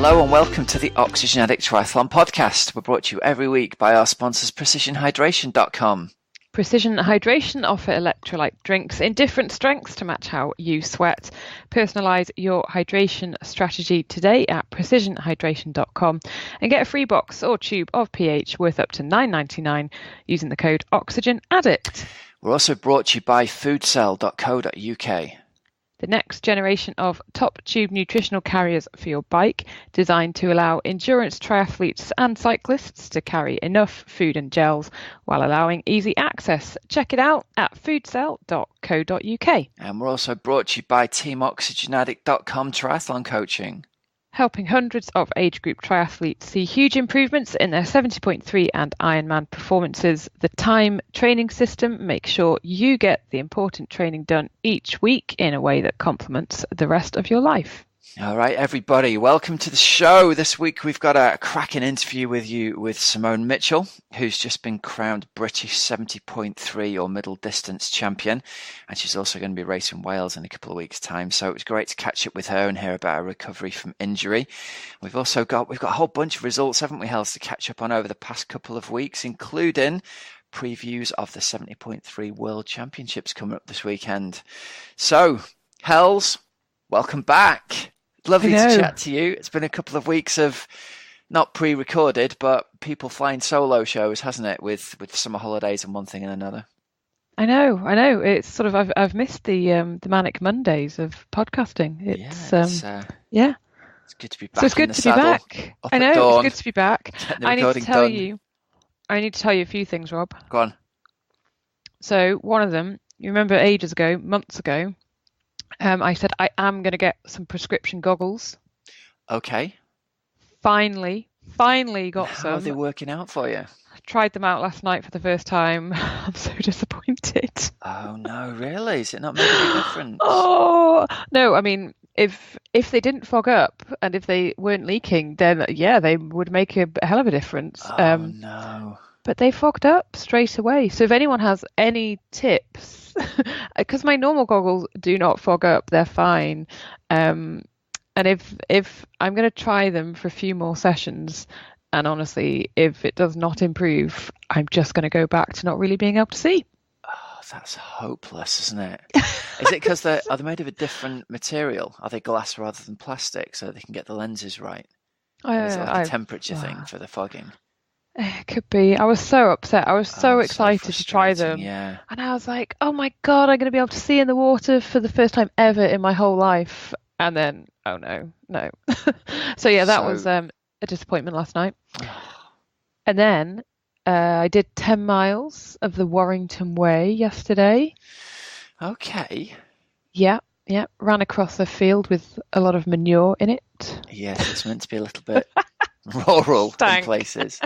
Hello and welcome to the Oxygenaddict Triathlon Podcast. We're brought to you every week by our sponsors PrecisionHydration.com. Precision Hydration offer electrolyte drinks in different strengths to match how you sweat. Personalise your hydration strategy today at precisionhydration.com and get a free box or tube of pH worth up to $9.99 using the code Oxygenaddict. We're also brought to you by foodcell.co.uk. The next generation of top tube nutritional carriers for your bike, designed to allow endurance triathletes and cyclists to carry enough food and gels while allowing easy access. Check it out at foodcell.co.uk. And we're also brought to you by teamoxygenaddict.com triathlon coaching. Helping hundreds of age group triathletes see huge improvements in their 70.3 and Ironman performances. The time training system makes sure you get the important training done each week in a way that complements the rest of your life. All right, everybody, welcome to the show. This week we've got a cracking interview with Simone Mitchell, who's just been crowned British 70.3 or middle distance champion, and she's also going to be racing Wales in a couple of weeks' time. So it was great to catch up with her and hear about her recovery from injury. We've got a whole bunch of results, haven't we, Hells, to catch up on over the past couple of weeks, including previews of the 70.3 World Championships coming up this weekend. So, Hells, welcome back. Lovely to chat to you. It's been a couple of weeks of not pre-recorded, but people flying solo shows, hasn't it? With summer holidays and one thing and another. I know. It's sort of I've missed the manic Mondays of podcasting. It's It's good to be back. So it's good to be back. I know it's good to be back. I need to tell you a few things, Rob. Go on. So one of them, you remember months ago. I said I am going to get some prescription goggles. Okay. Finally got some. How are they working out for you? I tried them out last night for the first time. I'm so disappointed. Oh no, really? Is it not making a difference? Oh no, I mean, if they didn't fog up and if they weren't leaking, then yeah, they would make a hell of a difference. Oh no. But they fogged up straight away. So if anyone has any tips, because my normal goggles do not fog up, they're fine. And if I'm going to try them for a few more sessions, and honestly, if it does not improve, I'm just going to go back to not really being able to see. Oh, that's hopeless, isn't it? Is it because are they made of a different material? Are they glass rather than plastic, so they can get the lenses right? Or is it like a temperature thing for the fogging? It could be. I was so upset. I was so excited to try them. Yeah. And I was like, oh my God, I'm going to be able to see in the water for the first time ever in my whole life. And then, oh no. So yeah, that was a disappointment last night. And then I did 10 miles of the Warrington Way yesterday. Okay. Yeah. Ran across a field with a lot of manure in it. Yes, it's meant to be a little bit rural in places.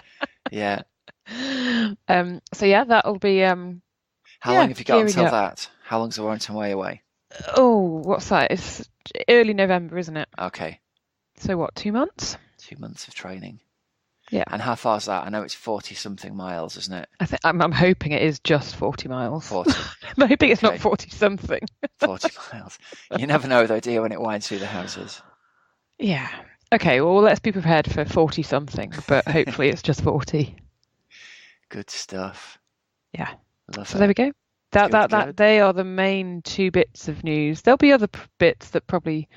Yeah. So yeah, that'll be. How long have you got until that? How long's the Warrington Way away? Oh, what's that? It's early November, isn't it? Okay. So what? 2 months? 2 months of training. Yeah. And how far is that? I know it's 40-something miles, isn't it? I'm hoping it is just 40 miles. 40. I'm hoping it's not 40-something. 40 miles. You never know, though, do you, when it winds through the houses? Yeah. Okay, well, let's be prepared for 40-something, but hopefully it's just 40. Good stuff. Yeah. Love so it. There we go. Good. They are the main two bits of news. There'll be other bits that probably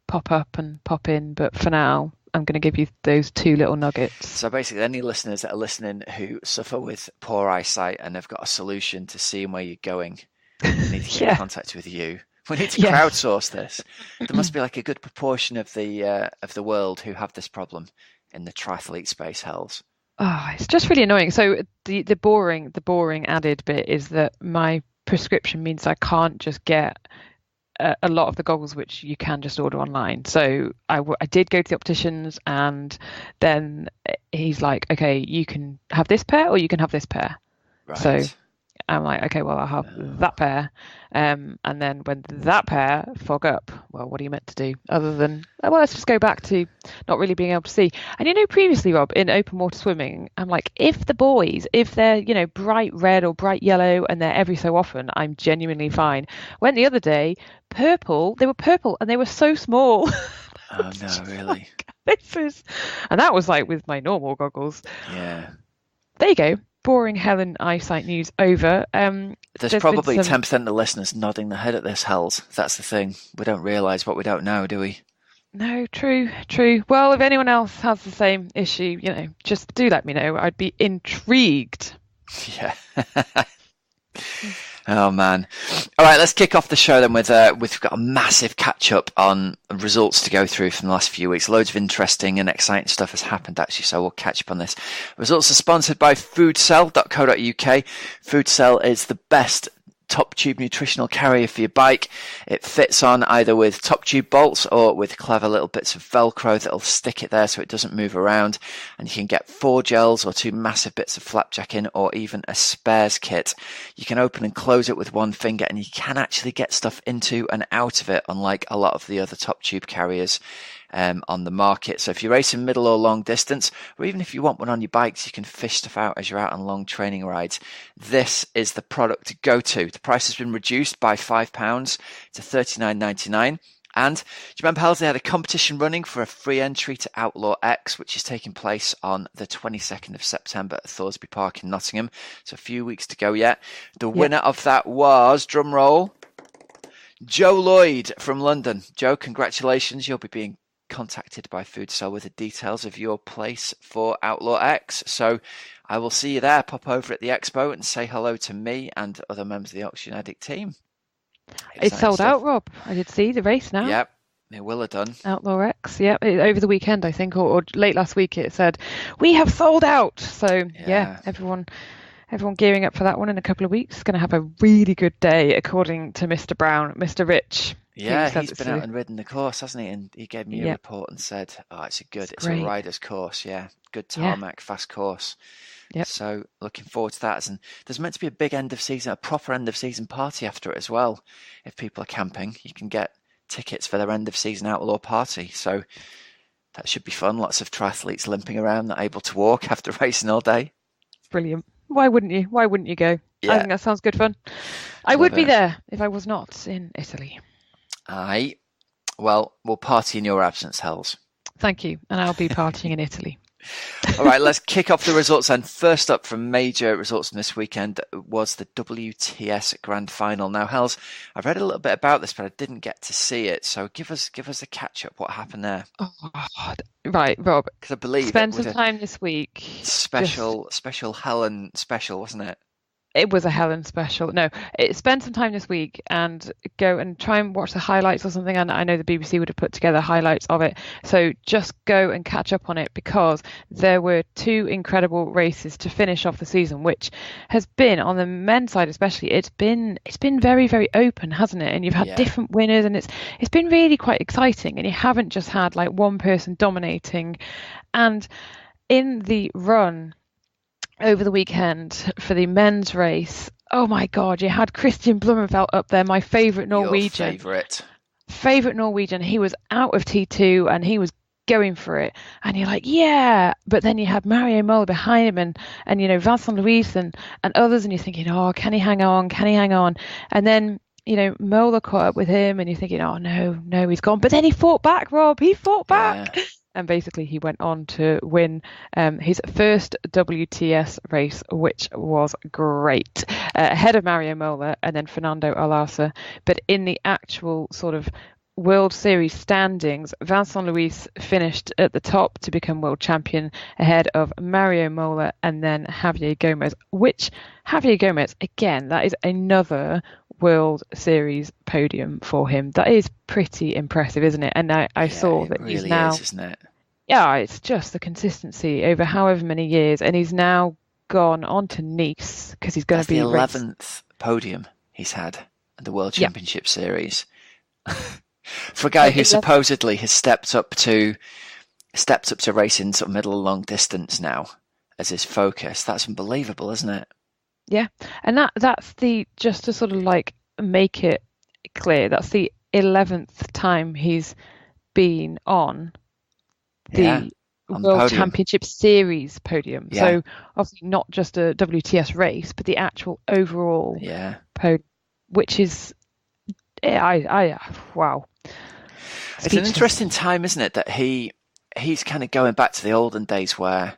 pop up and pop in, but for now, I'm going to give you those two little nuggets. So basically, any listeners that are listening who suffer with poor eyesight and have got a solution to seeing where you're going, need to get in contact with you. We need to crowdsource this. There must be like a good proportion of the world who have this problem in the triathlete space, Hells. Oh, it's just really annoying. So the boring added bit is that my prescription means I can't just get a lot of the goggles which you can just order online. So I did go to the opticians, and then he's like, okay, you can have this pair or you can have this pair. Right. So I'm like, okay, well, I'll have that pair. And then when that pair fog up, well, what are you meant to do other than, well, let's just go back to not really being able to see. And previously, Rob, in open water swimming, I'm like, if the boys, if they're, bright red or bright yellow and they're every so often, I'm genuinely fine. Went the other day, purple, they were purple and they were so small. Oh, no, really? And that was like with my normal goggles. Yeah. There you go. Boring Helen eyesight news over. There's probably 10% of the listeners nodding their head at this, Hells. That's the thing. We don't realise what we don't know, do we? No, true. Well, if anyone else has the same issue, just do let me know. I'd be intrigued. Yeah. Oh, man. All right, let's kick off the show then with we've got a massive catch-up on results to go through from the last few weeks. Loads of interesting and exciting stuff has happened, actually, so we'll catch up on this. Results are sponsored by foodcell.co.uk. Foodcell is the best top tube nutritional carrier for your bike. It fits on either with top tube bolts or with clever little bits of Velcro that'll stick it there so it doesn't move around. And you can get 4 gels or 2 massive bits of flapjack in, or even a spares kit. You can open and close it with one finger, and you can actually get stuff into and out of it, unlike a lot of the other top tube carriers on the market. So if you're racing middle or long distance, or even if you want one on your bikes, you can fish stuff out as you're out on long training rides. This is the product to go to. The price has been reduced by £5 to $39.99. And do you remember, Hells, they had a competition running for a free entry to Outlaw X, which is taking place on the 22nd of September at Thoresby Park in Nottingham. So a few weeks to go yet. The winner of that was, drum roll, Joe Lloyd from London. Joe, congratulations. You'll be being contacted by Foodcell with the details of your place for Outlaw X. So I will see you there. Pop over at the expo and say hello to me and other members of the Oxygenaddict team. It's sold out, Rob. I did see the race now. Yep, it will have done. Outlaw X, yep. Over the weekend, I think, or late last week, it said, we have sold out. So yeah, everyone gearing up for that one in a couple of weeks. Going to have a really good day, according to Mr. Brown, Mr. Rich. Yeah, he's been out and ridden the course, hasn't he? And he gave me a report and said, "Oh, it's a rider's course. Yeah, good tarmac, fast course." Yep. So looking forward to that. And there's meant to be a big a proper end of season party after it as well. If people are camping, you can get tickets for their end of season Outlaw party. So that should be fun. Lots of triathletes limping around, not able to walk after racing all day. Brilliant. Why wouldn't you? Why wouldn't you go? Yeah. I think that sounds good fun. I would be there if I was not in Italy. Aye. Well, we'll party in your absence, Hells. Thank you. And I'll be partying in Italy. All right, let's kick off the results. And first up from major results from this weekend was the WTS Grand Final. Now, Hells, I've read a little bit about this, but I didn't get to see it. So give us a catch up. What happened there? Oh, God. Right, Rob. Because I believe spend some time this week. Special Helen special, wasn't it? It was a Helen special. No, spend some time this week and go and try and watch the highlights or something. And I know the BBC would have put together highlights of it. So just go and catch up on it, because there were 2 incredible races to finish off the season, which has been, on the men's side especially, it's been very, very open, hasn't it? And you've had different winners, and it's been really quite exciting. And you haven't just had like one person dominating. And in the run over the weekend for the men's race, oh my God, you had Christian Blumenfeld up there, my favourite Norwegian. Your favourite Norwegian. He was out of T2 and he was going for it. And you're like, yeah. But then you had Mario Mola behind him and Vincent Luis and others, and you're thinking, oh, can he hang on? Can he hang on? And then Mola caught up with him and you're thinking, oh, no, he's gone. But then he fought back, Rob. He fought back. Yeah. And basically he went on to win his first WTS race, which was great, ahead of Mario Mola and then Fernando Alasa. But in the actual sort of World Series standings, Vincent Luis finished at the top to become world champion ahead of Mario Mola and then Javier Gomez, which Javier Gomez, again, that is another World Series podium for him. That is pretty impressive, isn't it? And I saw that really he's now, isn't it? Yeah, it's just the consistency over however many years, and he's now gone on to Nice because he's going to be the 11th podium he's had at the World Championship Series. For a guy who supposedly has stepped up to racing sort of middle and long distance now as his focus, that's unbelievable, isn't it? Yeah, and that's the just to sort of like make it clear, that's the 11th time he's been on Yeah, the on the World podium. Championship Series podium. Yeah, So obviously not just a WTS race, but the actual overall yeah. podium, which is wow. It's an Speechless. interesting time, isn't it, that he's kind of going back to the olden days where,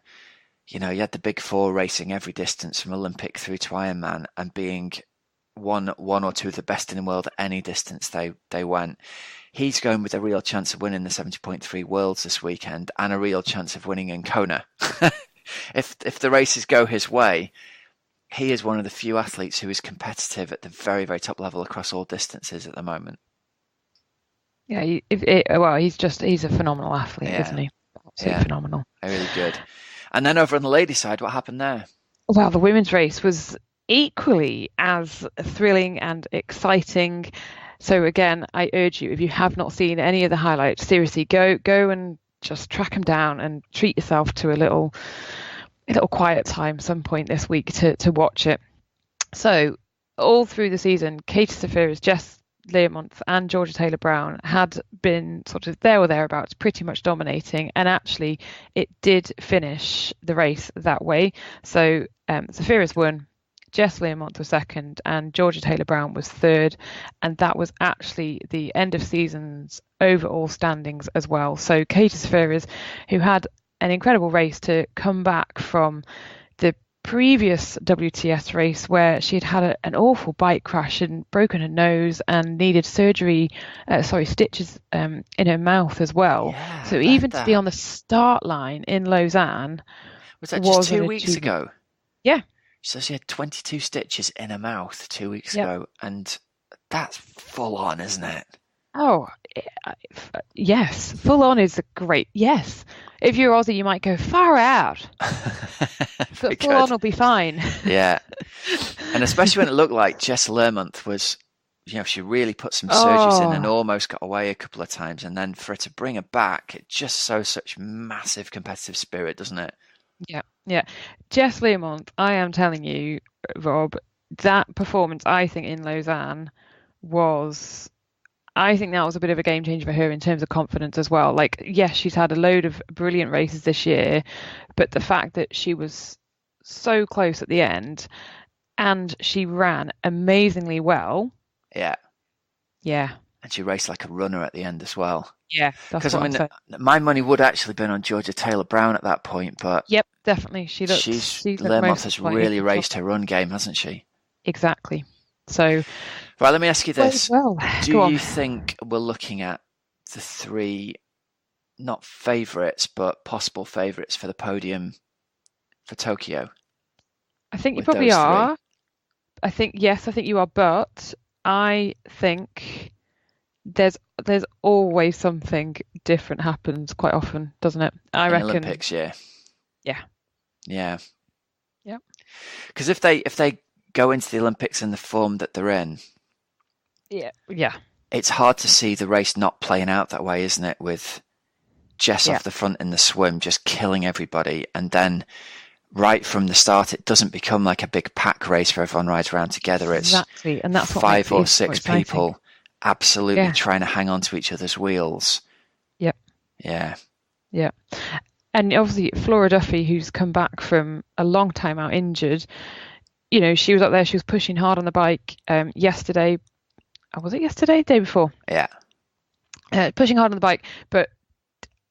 you had the big four racing every distance from Olympic through to Ironman and being one or two of the best in the world at any distance they went. He's going with a real chance of winning the 70.3 Worlds this weekend and a real chance of winning in Kona. If the races go his way, he is one of the few athletes who is competitive at the very, very top level across all distances at the moment. Yeah, he's a phenomenal athlete, isn't he? Absolutely phenomenal. Really good. And then over on the ladies' side, what happened there? Well, the women's race was equally as thrilling and exciting. So again, I urge you, if you have not seen any of the highlights, seriously, go and just track them down and treat yourself to a little quiet time some point this week to watch it. So all through the season, Katie Safiris, Jess Learmonth and Georgia Taylor-Brown had been sort of there or thereabouts, pretty much dominating, and actually it did finish the race that way. So Safiris won, Jess Learmonth was second, and Georgia Taylor-Brown was third, and that was actually the end of season's overall standings as well. So Katie Safiris, who had an incredible race to come back from the previous WTS race where she had an awful bike crash and broken her nose and needed stitches in her mouth as well. Yeah, so even to be on the start line in Lausanne was that just 2 weeks ago? Yeah. So she had 22 stitches in her mouth 2 weeks ago, and that's full on, isn't it? Oh, yes. Full on is great. Yes. If you're Aussie, you might go far out. But full on will be fine. Yeah. And especially when it looked like Jess Learmonth was, she really put some surges in and almost got away a couple of times. And then for her to bring her back, it just shows such massive competitive spirit, doesn't it? Yeah. Yeah. Jess Learmonth, I am telling you, Rob, that performance, I think, in Lausanne I think that was a bit of a game changer for her in terms of confidence as well. Like, yes, she's had a load of brilliant races this year, but the fact that she was so close at the end and she ran amazingly well. Yeah. Yeah. And she raced like a runner at the end as well. Yeah, that's what I'm saying. My money would actually been on Georgia Taylor-Brown at that point, but yep, definitely. Learmonth has really raised her run game, hasn't she? Exactly. So, right, let me ask you this. Do you think we're looking at the three, not favourites, but possible favourites for the podium for Tokyo? I think you probably are. I think you are, but I think there's always something different happens quite often, doesn't it? I reckon. Olympics, yeah. Yeah. Yeah. Yeah. Because if they go into the Olympics in the form that they're in, yeah, it's hard to see the race not playing out that way, isn't it? With Jess off the front in the swim, just killing everybody, and then right from the start, it doesn't become like a big pack race where everyone rides around together. It's exactly, and that's what 5 or 6 people absolutely trying to hang on to each other's wheels. Yep. Yeah. Yeah. And obviously Flora Duffy, who's come back from a long time out injured, she was up there, she was pushing hard on the bike yesterday. Was it yesterday? Day before? Yeah. Pushing hard on the bike, but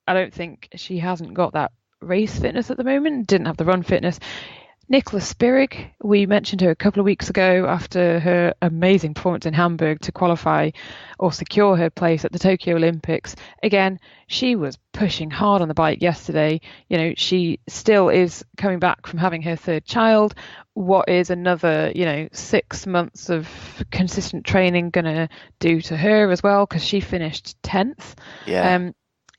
I don't think she hasn't got that race fitness at the moment, didn't have the run fitness. Nicola Spirig, we mentioned her a couple of weeks ago after her amazing performance in Hamburg to qualify or secure her place at the Tokyo Olympics. Again, she was pushing hard on the bike yesterday. She still is coming back from having her third child. What is another, 6 months of consistent training going to do to her as well? Because she finished 10th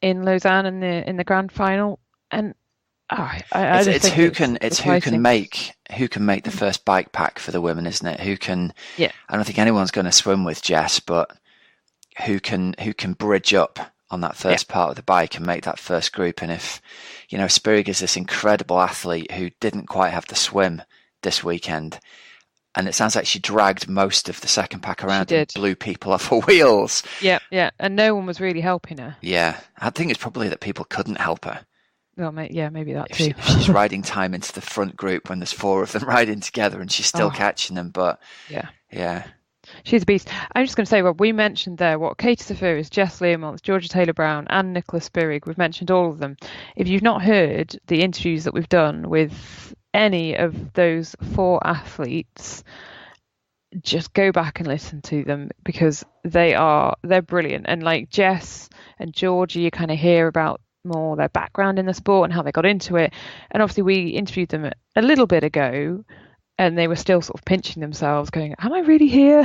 in Lausanne in the grand final. And it's who can make the first bike pack for the women, isn't it? Who can? Yeah. I don't think anyone's going to swim with Jess, but who can bridge up on that first part of the bike and make that first group? And if Spirig is this incredible athlete who didn't quite have the swim this weekend, And it sounds like she dragged most of the second pack around and did. blew people off her wheels. Yeah, and no one was really helping her. Yeah, I think it's probably that people couldn't help her. Well, maybe that too. If she's riding time into the front group when there's 4 of them riding together and she's still catching them, but yeah. She's a beast. I'm just going to say, Rob, we mentioned there what Katie Safiris, Jess Learmonth, Georgia Taylor-Brown and Nicola Spurrig. We've mentioned all of them. If you've not heard the interviews that we've done with any of those 4 athletes, just go back and listen to them, because they're brilliant. And like Jess and Georgie, you kind of hear about more their background in the sport and how they got into it. And obviously we interviewed them a little bit ago, and they were still sort of pinching themselves going, am I really here?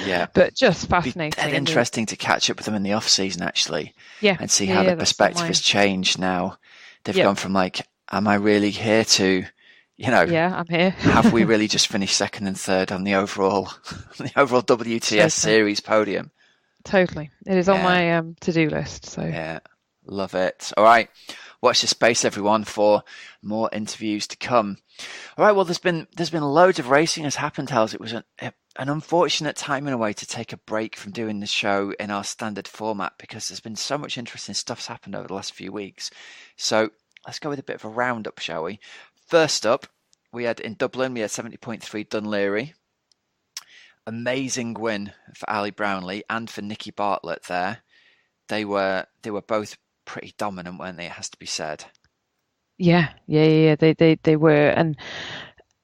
Yeah. But just fascinating. It's interesting to catch up with them in the off season, actually. Yeah. And see how the perspective has changed now. They've gone from like, am I really here, to, I'm here. have we really just finished second and third on the overall WTS series podium? Totally. It is on my to-do list. So yeah, love it. All right. Watch this space, everyone, for more interviews to come. All right. Well, there's been loads of racing has happened, Hals. It was an unfortunate time in a way to take a break from doing the show in our standard format, because there's been so much interesting stuff's happened over the last few weeks. So let's go with a bit of a roundup, shall we? First up, we had in Dublin, we had 70.3 Dunleary. Amazing win for Ali Brownlee and for Nikki Bartlett there. They were both pretty dominant, weren't they? It has to be said. Yeah. They were, and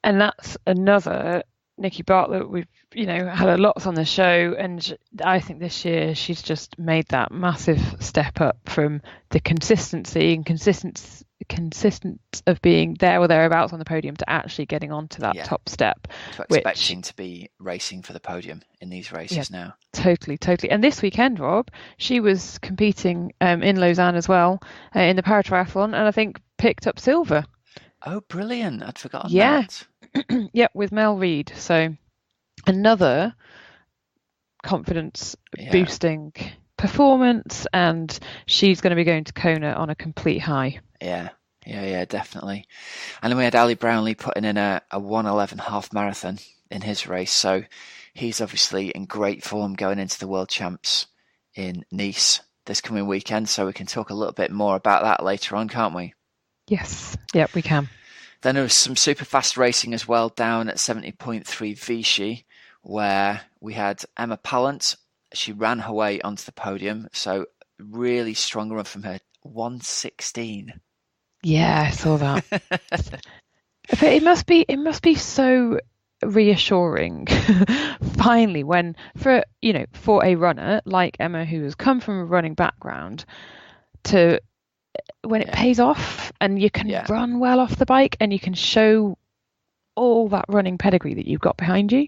that's another Nikki Bartlett. We've had a lot on the show, and I think this year she's just made that massive step up from the consistency and consistent of being there or thereabouts on the podium to actually getting onto that top step. To expecting to be racing for the podium in these races now. Totally. And this weekend, Rob, she was competing in Lausanne as well in the paratriathlon, and I think picked up silver. Oh, brilliant. I'd forgotten that. Yeah, with Mel Reid. So another confidence boosting performance, and she's going to be going to Kona on a complete high. Yeah, definitely. And then we had Ali Brownlee putting in a 1:11 half marathon in his race. So he's obviously in great form going into the World Champs in Nice this coming weekend. So we can talk a little bit more about that later on, can't we? Yes. Yep, we can. Then there was some super fast racing as well down at 70.3 Vichy, where we had Emma Pallant. She ran her way onto the podium. So really strong run from her. 1:16. Yeah, I saw that. But it must be so reassuring finally when for a runner like Emma, who has come from a running background, to when it pays off and you can run well off the bike and you can show all that running pedigree that you've got behind you.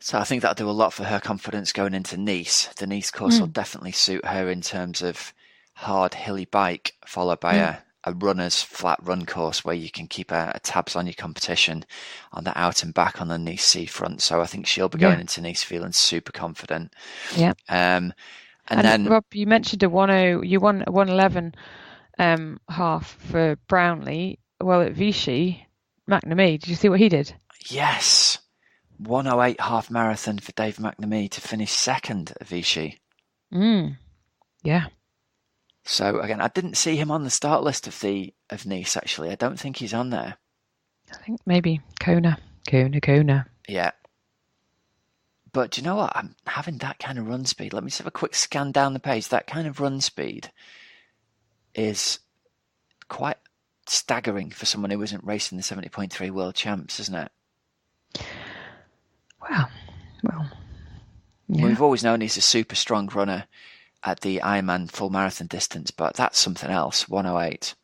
So I think that'll do a lot for her confidence going into Nice. The Nice course will definitely suit her in terms of hard hilly bike, followed by a runner's flat run course where you can keep a tabs on your competition on the out and back on the Nice seafront. So I think she'll be going into Nice feeling super confident. Yeah. And then Rob, you mentioned you won a 1:11 half for Brownlee. Well, at Vichy, McNamee, did you see what he did? Yes. 1:08 half marathon for Dave McNamee to finish second at Vichy. Yeah. So again, I didn't see him on the start list of Nice. Actually, I don't think he's on there. I think maybe Kona. Yeah. But do you know what? I'm having that kind of run speed. Let me just have a quick scan down the page. That kind of run speed is quite staggering for someone who isn't racing the 70.3 World Champs, isn't it? Wow. Well, yeah. We've always known he's a super strong runner at the Ironman full marathon distance, but that's something else. 1:08.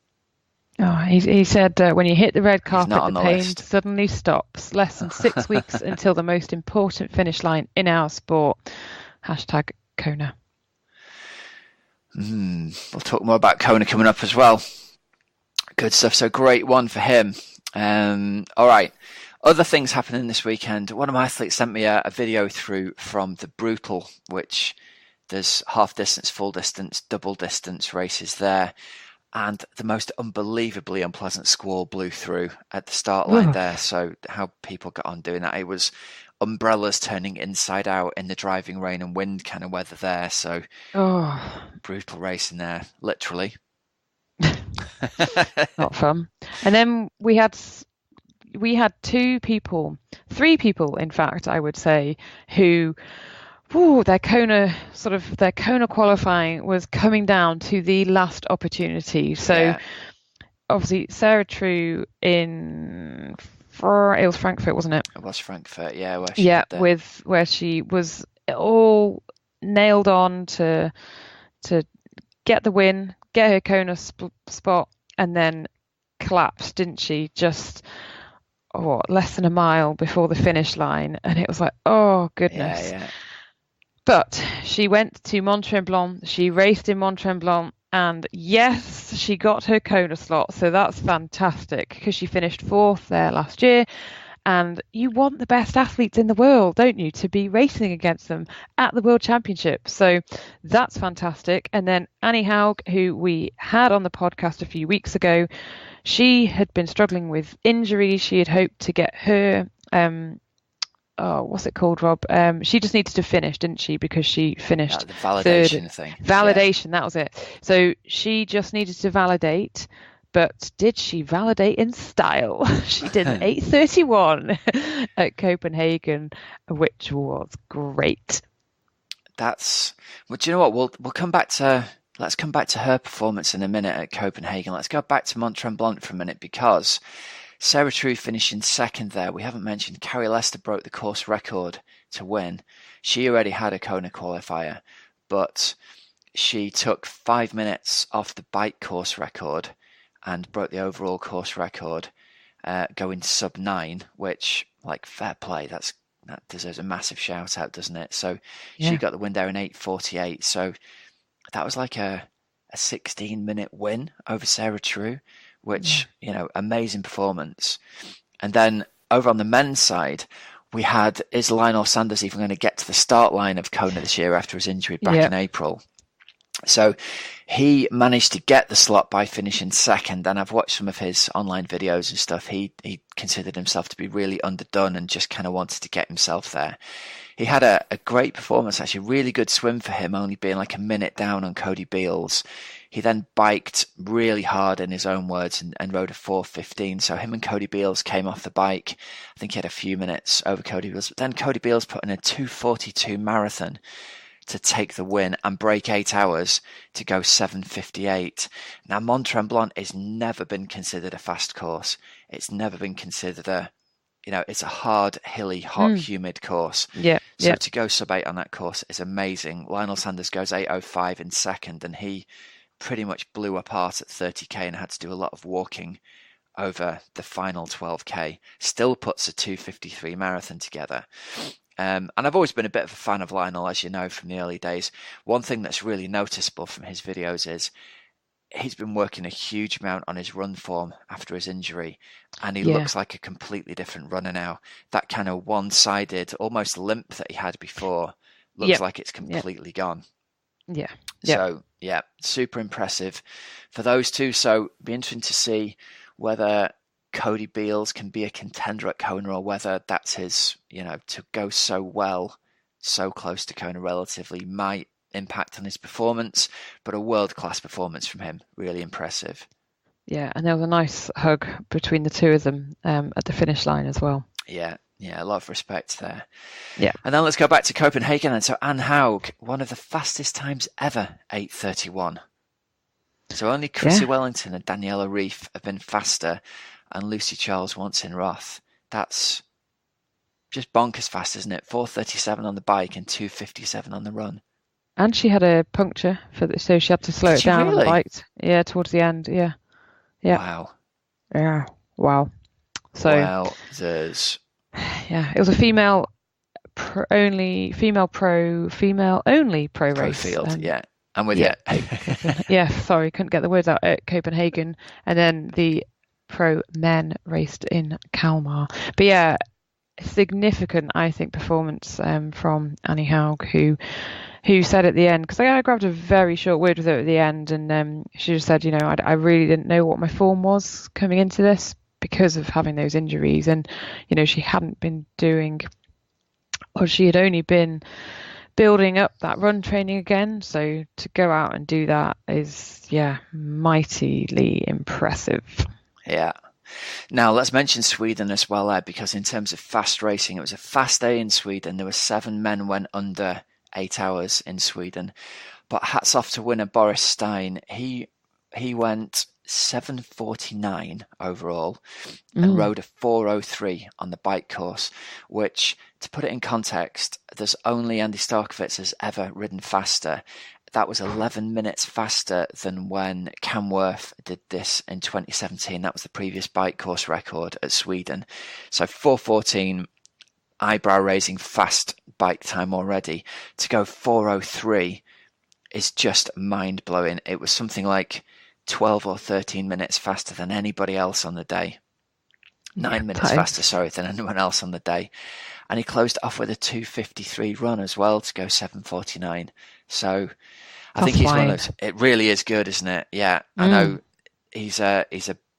Oh, he said when you hit the red carpet, the pain suddenly stops. Less than 6 weeks until the most important finish line in our sport. #Kona. We'll talk more about Kona coming up as well. Good stuff. So great one for him. All right. Other things happening this weekend. One of my athletes sent me a video through from the Brutal, which there's half distance, full distance, double distance races there. and the most unbelievably unpleasant squall blew through at the start line there. So how people got on doing that, it was umbrellas turning inside out in the driving rain and wind kind of weather there. So brutal racing there, literally. Not fun. And then we had three people, in fact, I would say, who their Kona qualifying was coming down to the last opportunity. So obviously Sarah True it was Frankfurt, wasn't it? It was Frankfurt, yeah. Where she was all nailed on to get the win, get her Kona spot, and then collapsed, didn't she? Just less than a mile before the finish line, and it was like, oh goodness. Yeah. But she went to Mont Tremblant, she raced in Mont Tremblant, and yes, she got her Kona slot, so that's fantastic because she finished 4th there last year. And you want the best athletes in the world, don't you, to be racing against them at the World Championship. So that's fantastic. And then Annie Haug, who we had on the podcast a few weeks ago, she had been struggling with injury. She had hoped to get her, what's it called, Rob? She just needed to finish, didn't she? Because she finished the validation thing. Validation, that was it. So she just needed to validate. But did she validate in style? She did an 8:31 at Copenhagen, which was great. Do you know what? We'll come back to. Let's come back to her performance in a minute at Copenhagen. Let's go back to Mont Tremblant for a minute, because Sarah True finishing 2nd there. We haven't mentioned Carrie Lester broke the course record to win. She already had a Kona qualifier, but she took 5 minutes off the bike course record and broke the overall course record, going sub 9, which, like, fair play. That deserves a massive shout out, doesn't it? So she got the win there in 8:48. So that was like a 16-minute win over Sarah True, which, amazing performance. And then over on the men's side, we had, is Lionel Sanders even going to get to the start line of Kona this year after his injury back in April? So he managed to get the slot by finishing 2nd, and I've watched some of his online videos and stuff. He considered himself to be really underdone and just kind of wanted to get himself there. He had a great performance, actually, really good swim for him, only being like a minute down on Cody Beals. He then biked really hard, in his own words, and rode a 4:15. So him and Cody Beals came off the bike. I think he had a few minutes over Cody Beals, but then Cody Beals put in a 2:42 marathon to take the win and break 8 hours to go 7:58. Now, Mont Tremblant has never been considered a fast course. It's never been considered it's a hard, hilly, hot, humid course. So to go sub 8 on that course is amazing. Lionel Sanders goes 8:05 in 2nd, and he pretty much blew apart at 30k and had to do a lot of walking over the final 12k. Still puts a 2:53 marathon together. And I've always been a bit of a fan of Lionel, as you know, from the early days. One thing that's really noticeable from his videos is he's been working a huge amount on his run form after his injury, and he looks like a completely different runner now. That kind of one-sided, almost limp that he had before looks like it's completely gone. So, super impressive for those two. So it'll be interesting to see whether Cody Beals can be a contender at Kona, or whether that's his, to go so well, so close to Kona relatively, might impact on his performance. But a world-class performance from him, really impressive. Yeah, and there was a nice hug between the two of them at the finish line as well. Yeah, a lot of respect there. Yeah. And then let's go back to Copenhagen. And so Anne Haug, one of the fastest times ever, 8:31. So only Chrissy Wellington and Daniela Reef have been faster, and Lucy Charles once in Roth. That's just bonkers fast, isn't it? 4:37 on the bike and 2:57 on the run. And she had a puncture so she had to slow it down on the bike. Yeah, towards the end. Yeah. Wow. Yeah. Wow. So. Wowzers. Yeah, it was a female only pro race. Field, I'm with you. Yeah, sorry, couldn't get the words out at Copenhagen, and then the pro men raced in Kalmar. But significant, I think, performance from Annie Haug, who who said at the end, because I grabbed a very short word with her at the end, and she just said, I really didn't know what my form was coming into this because of having those injuries, and she hadn't been doing, or she had only been building up that run training again. So to go out and do that is, mightily impressive. Yeah. Now let's mention Sweden as well, because in terms of fast racing, it was a fast day in Sweden. There were 7 men went under 8 hours in Sweden, but hats off to winner Boris Stein. He went 7:49 overall and rode a 4:03 on the bike course, which, to put it in context, there's only Andy Starkovitz has ever ridden faster. That was 11 minutes faster than when Cam Worth did this in 2017. That was the previous bike course record at Sweden. So 4:14, eyebrow-raising fast bike time already. To go 4:03 is just mind-blowing. It was something like 12 or 13 minutes faster than anybody else on the day. 9 minutes faster, than anyone else on the day. And he closed off with a 2:53 run as well to go 7:49. So I think he's one of, it really is good, isn't it? Yeah, I know he's a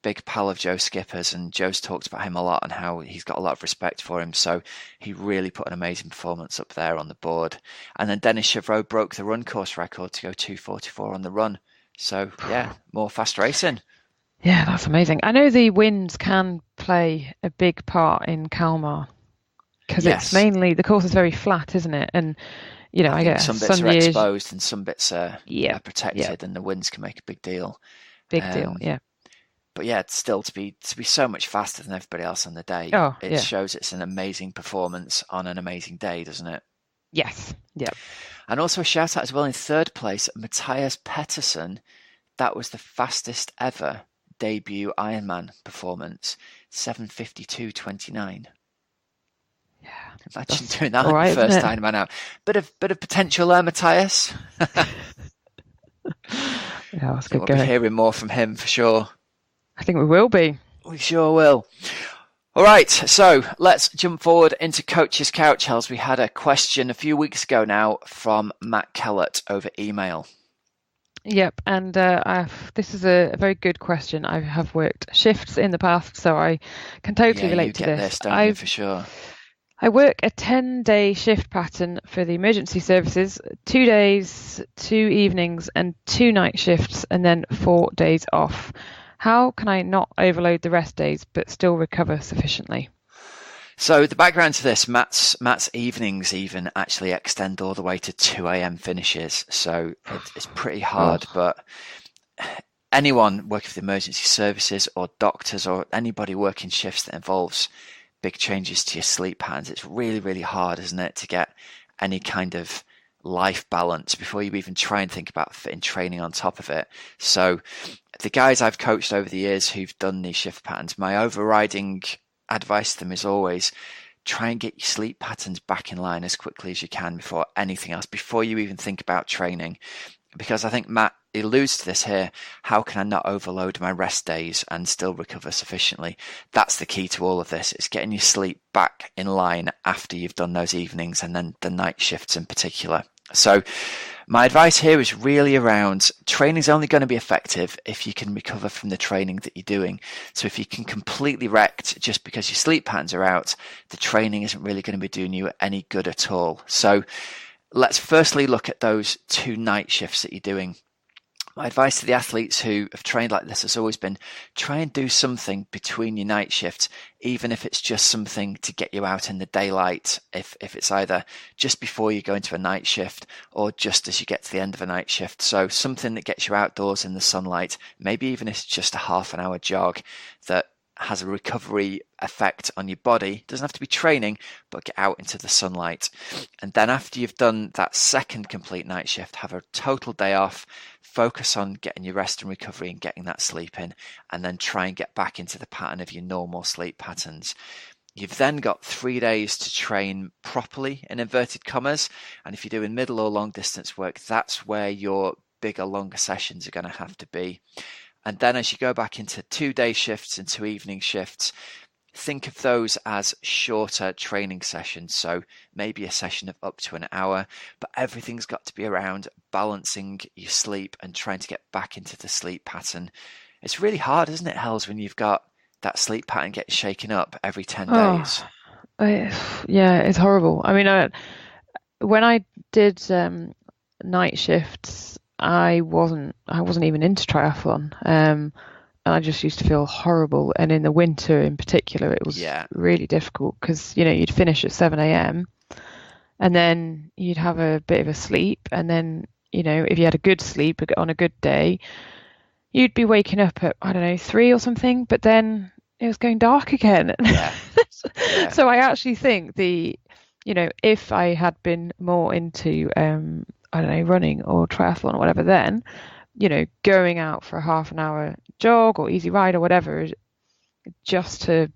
big pal of Joe Skipper's, and Joe's talked about him a lot and how he's got a lot of respect for him. So he really put an amazing performance up there on the board. And then Dennis Chevreau broke the run course record to go 2:44 on the run. So yeah, more fast racing. Yeah, that's amazing. I know the winds can play a big part in Kalmar because it's mainly, the course is very flat, isn't it? And I get some bits are exposed and some bits are protected, and the winds can make a big deal. Yeah. But yeah, it's still to be so much faster than everybody else on the day. It shows it's an amazing performance on an amazing day, doesn't it? Yes. Yeah. And also a shout out as well in third place, Matthias Pettersson. That was the fastest ever debut Ironman performance, 7:52.29. Yeah, imagine doing that right, first Ironman out. Bit of potential there, Matthias. Yeah, that's good. We'll be hearing more from him for sure. I think we will be. We sure will. All right, so let's jump forward into Coach's Couch, Hells. We had a question a few weeks ago now from Matt Kellett over email. Yep, and this is a very good question. I have worked shifts in the past, so I can totally relate to this. Don't you, for sure. I work a 10-day shift pattern for the emergency services, 2 days, 2 evenings, and 2 night shifts, and then 4 days off. How can I not overload the rest days but still recover sufficiently? So the background to this, Matt's evenings even actually extend all the way to 2 a.m. finishes. So it's pretty hard, but anyone working for the emergency services or doctors or anybody working shifts that involves big changes to your sleep patterns, it's really, really hard, isn't it, to get any kind of life balance before you even try and think about fitting training on top of it. So the guys I've coached over the years who've done these shift patterns, my overriding advice to them is always try and get your sleep patterns back in line as quickly as you can before anything else, before you even think about training. Because I think Matt alludes to this here, how can I not overload my rest days and still recover sufficiently? That's the key to all of this. It's getting your sleep back in line after you've done those evenings and then the night shifts in particular. So my advice here is really around training is only going to be effective if you can recover from the training that you're doing. So if you can completely wrecked just because your sleep patterns are out, the training isn't really going to be doing you any good at all. So let's firstly look at those 2 night shifts that you're doing. My advice to the athletes who have trained like this has always been try and do something between your night shifts, even if it's just something to get you out in the daylight, if it's either just before you go into a night shift or just as you get to the end of a night shift. So something that gets you outdoors in the sunlight, maybe even if it's just a half an hour jog that has a recovery effect on your body. Doesn't have to be training, but get out into the sunlight. And then after you've done that second complete night shift, have a total day off, focus on getting your rest and recovery and getting that sleep in, and then try and get back into the pattern of your normal sleep patterns. You've then got 3 days to train properly, in inverted commas. And if you're doing middle or long distance work, that's where your bigger, longer sessions are going to have to be. And then as you go back into 2 day shifts and 2 evening shifts, think of those as shorter training sessions. So maybe a session of up to an hour, but everything's got to be around balancing your sleep and trying to get back into the sleep pattern. It's really hard, isn't it, Hells, when you've got that sleep pattern getting shaken up every 10 days? Yeah, it's horrible. I mean, when I did night shifts, I wasn't even into triathlon. And I just used to feel horrible. And in the winter in particular, it was really difficult because, you'd finish at 7 a.m. and then you'd have a bit of a sleep. And then, if you had a good sleep on a good day, you'd be waking up at, I don't know, 3 or something, but then it was going dark again. Yeah. So I actually think if I had been more into, I don't know, running or triathlon or whatever, then, going out for a half an hour jog or easy ride or whatever, just to,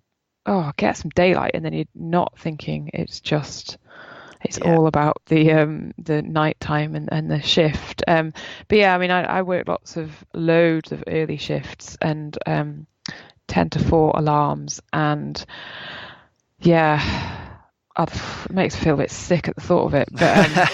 get some daylight. And then you're not thinking it's all about the nighttime and the shift. But yeah, I mean, I work loads of early shifts and 10 to 4 alarms, and it makes me feel a bit sick at the thought of it. But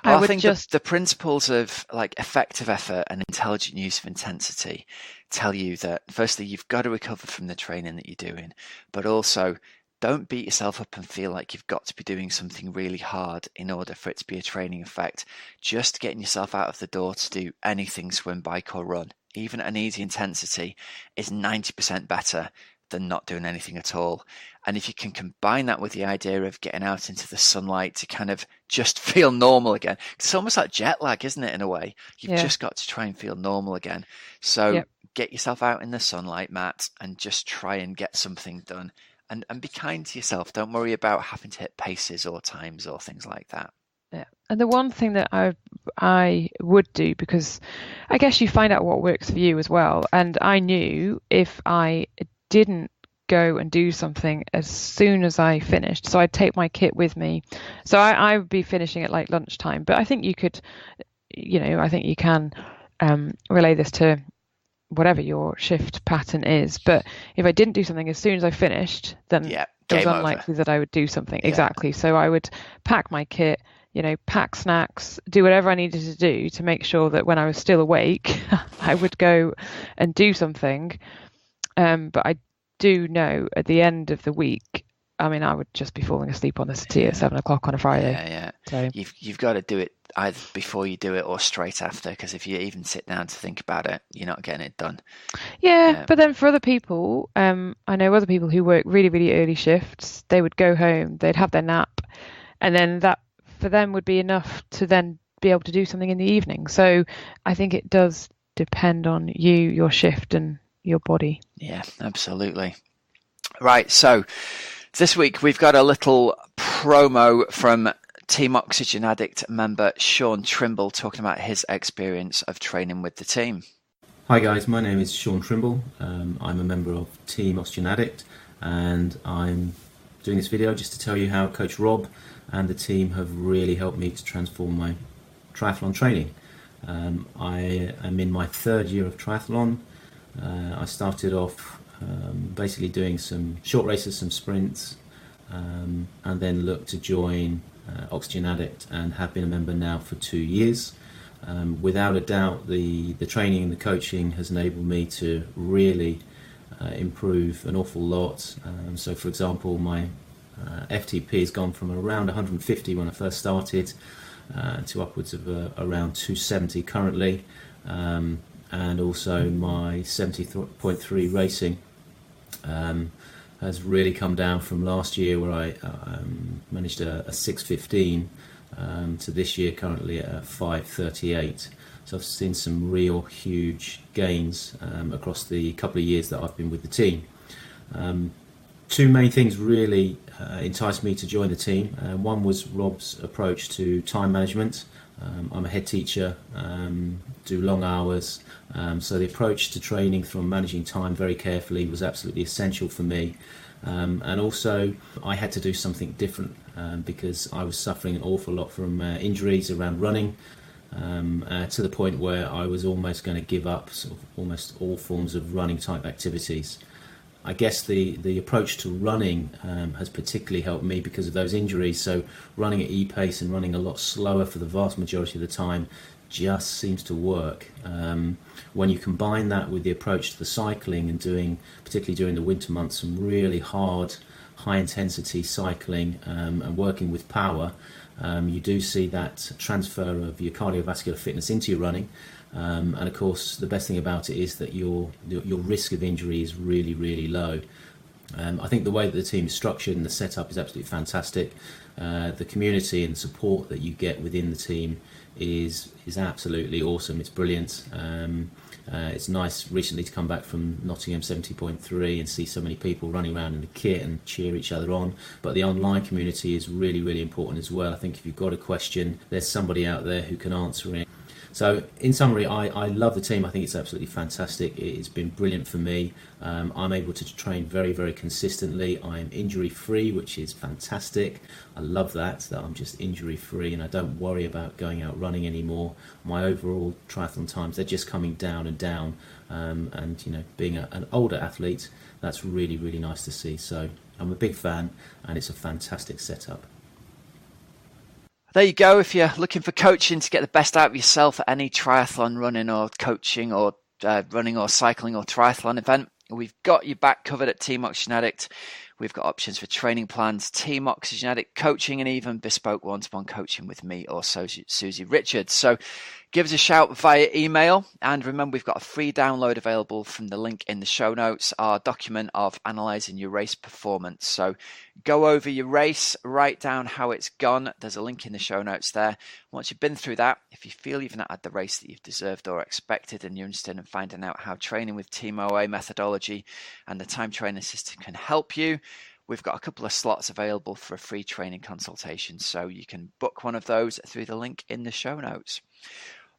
I think the principles of like effective effort and intelligent use of intensity tell you that firstly you've got to recover from the training that you're doing, but also don't beat yourself up and feel like you've got to be doing something really hard in order for it to be a training effect. Just getting yourself out of the door to do anything, swim, bike or run, even at an easy intensity, is 90% better than not doing anything at all. And if you can combine that with the idea of getting out into the sunlight to kind of just feel normal again, it's almost like jet lag, isn't it, in a way? You've just got to try and feel normal again. So get yourself out in the sunlight, Matt, and just try and get something done. And be kind to yourself. Don't worry about having to hit paces or times or things like that. Yeah. And the one thing that I would do, because I guess you find out what works for you as well. And I knew if I didn't go and do something as soon as I finished, so I'd take my kit with me. So I would be finishing at like lunchtime. But I think you could, I think you can relay this to whatever your shift pattern is. But if I didn't do something as soon as I finished, then it was unlikely that I would do something. Exactly. So I would pack my kit, pack snacks, do whatever I needed to do to make sure that when I was still awake, I would go and do something. But I do know at the end of the week, I mean, I would just be falling asleep on the settee at 7 o'clock on a Friday. Yeah. So you've got to do it either before you do it or straight after, because if you even sit down to think about it, you're not getting it done. Yeah, but then for other people, I know other people who work really, really early shifts. They would go home, they'd have their nap, and then that for them would be enough to then be able to do something in the evening. So I think it does depend on you, your shift, and your body. Yeah, absolutely. Right, so this week we've got a little promo from Team Oxygenaddict member Sean Trimble talking about his experience of training with the team. Hi guys, my name is Sean Trimble. I'm a member of Team Oxygenaddict, and I'm doing this video just to tell you how Coach Rob and the team have really helped me to transform my triathlon training. I am in my third year of triathlon. I started off basically doing some short races, some sprints, and then looked to join Oxygenaddict and have been a member now for 2 years. Without a doubt, the training and the coaching has enabled me to really improve an awful lot. So for example, my FTP has gone from around 150 when I first started to upwards of around 270 currently. And also my 70.3 racing has really come down from last year, where I managed a 615 to this year currently at 538. So I've seen some real huge gains across the couple of years that I've been with the team. Two main things really enticed me to join the team. One was Rob's approach to time management. I'm a head teacher, do long hours, so the approach to training from managing time very carefully was absolutely essential for me. And also I had to do something different because I was suffering an awful lot from injuries around running, to the point where I was almost going to give up sort of almost all forms of running type activities. I guess the approach to running has particularly helped me because of those injuries. So running at e-pace and running a lot slower for the vast majority of the time just seems to work. When you combine that with the approach to the cycling and doing, particularly during the winter months, some really hard, high-intensity cycling and working with power, you do see that transfer of your cardiovascular fitness into your running. And of course, the best thing about it is that your risk of injury is really, really low. I think the way that the team is structured and the setup is absolutely fantastic. The community and support that you get within the team is absolutely awesome. It's brilliant. It's nice recently to come back from Nottingham 70.3 and see so many people running around in the kit and cheer each other on. But the online community is really, really important as well. I think if you've got a question, there's somebody out there who can answer it. So in summary, I love the team. I think it's absolutely fantastic. It's been brilliant for me. I'm able to train very, very consistently. I'm injury-free, which is fantastic. I love that I'm just injury-free and I don't worry about going out running anymore. My overall triathlon times, they're just coming down and down. And, you know, being an older athlete, that's really, really nice to see. So I'm a big fan and it's a fantastic setup. There you go. If you're looking for coaching to get the best out of yourself at any triathlon running or coaching or running or cycling or triathlon event, we've got you back covered at Team Oxygenaddict. We've got options for training plans, Team Oxygenaddict coaching, and even bespoke one-to-one coaching with me or Susie Richards. So give us a shout via email. And remember, we've got a free download available from the link in the show notes, our document of analysing your race performance. So go over your race, write down how it's gone. There's a link in the show notes there. Once you've been through that, if you feel you've not had the race that you've deserved or expected and you're interested in finding out how training with Team OA methodology and the time training system can help you, we've got a couple of slots available for a free training consultation. So you can book one of those through the link in the show notes.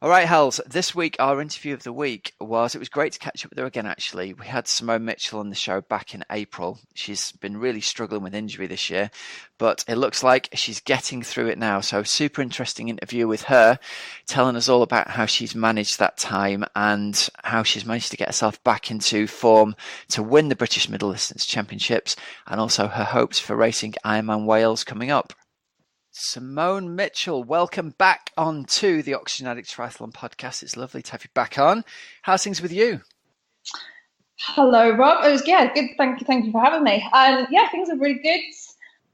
All right, Hells, this week our interview of the week it was great to catch up with her again, actually. We had Simone Mitchell on the show back in April. She's been really struggling with injury this year, but it looks like she's getting through it now. So super interesting interview with her, telling us all about how she's managed that time and how she's managed to get herself back into form to win the British Middle Distance Championships and also her hopes for racing Ironman Wales coming up. Simone Mitchell, welcome back on to the Oxygenaddict Triathlon Podcast. It's lovely to have you back on. How's things with you? Hello, Rob. It was good. Thank you for having me. Things are really good.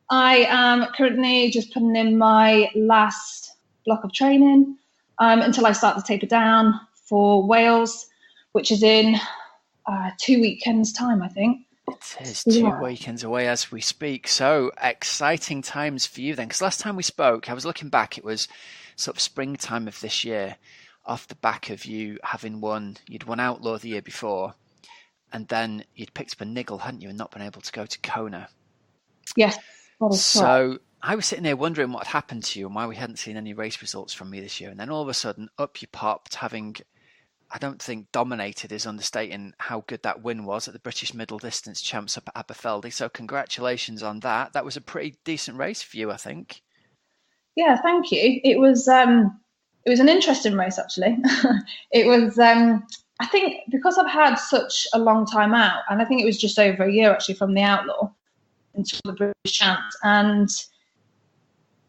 I am currently just putting in my last block of training until I start to taper down for Wales, which is in 2 weekends' time, I think. It is 2 weekends away as we speak. So exciting times for you then. Because last time we spoke, I was looking back, it was sort of springtime of this year off the back of you having you'd won Outlaw the year before. And then you'd picked up a niggle, hadn't you, and not been able to go to Kona. Yes. So I was sitting there wondering what had happened to you and why we hadn't seen any race results from me this year. And then all of a sudden, up you popped, having... I don't think dominated is understating how good that win was at the British Middle Distance Champs up at Aberfeldy. So congratulations on that. That was a pretty decent race for you, I think. Yeah, thank you. It was an interesting race, actually. It was, I think, because I've had such a long time out, and I think it was just over a year, actually, from the Outlaw until the British Champs. And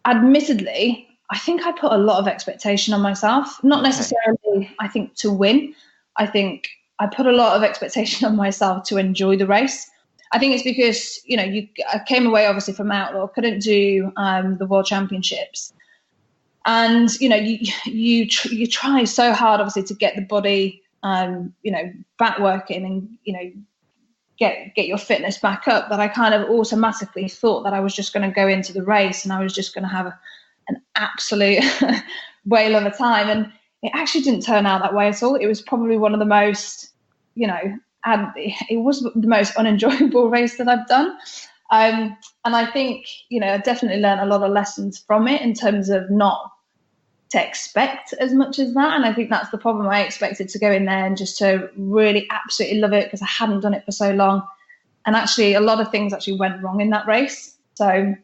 admittedly, I think I put a lot of expectation on myself, not necessarily, I think, to win. I think I put a lot of expectation on myself to enjoy the race. I think it's because, I came away, obviously, from Outlaw, couldn't do the World Championships. And, you try so hard, obviously, to get the body, back working and, get your fitness back up, that I kind of automatically thought that I was just going to go into the race and I was just going to have an absolute whale of a time. And it actually didn't turn out that way at all. It was probably one of the most, it was the most unenjoyable race that I've done. And I think, I definitely learned a lot of lessons from it in terms of not to expect as much as that. And I think that's the problem. I expected to go in there and just to really absolutely love it because I hadn't done it for so long. And actually a lot of things actually went wrong in that race. So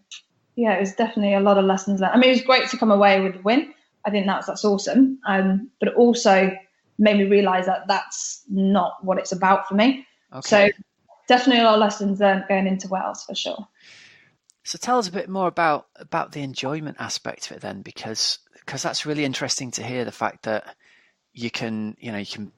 yeah, it was definitely a lot of lessons learned. I mean, it was great to come away with the win. I think that's awesome. But it also made me realise that that's not what it's about for me. Okay. So definitely a lot of lessons learned going into Wales for sure. So tell us a bit more about the enjoyment aspect of it then, because that's really interesting to hear, the fact that you can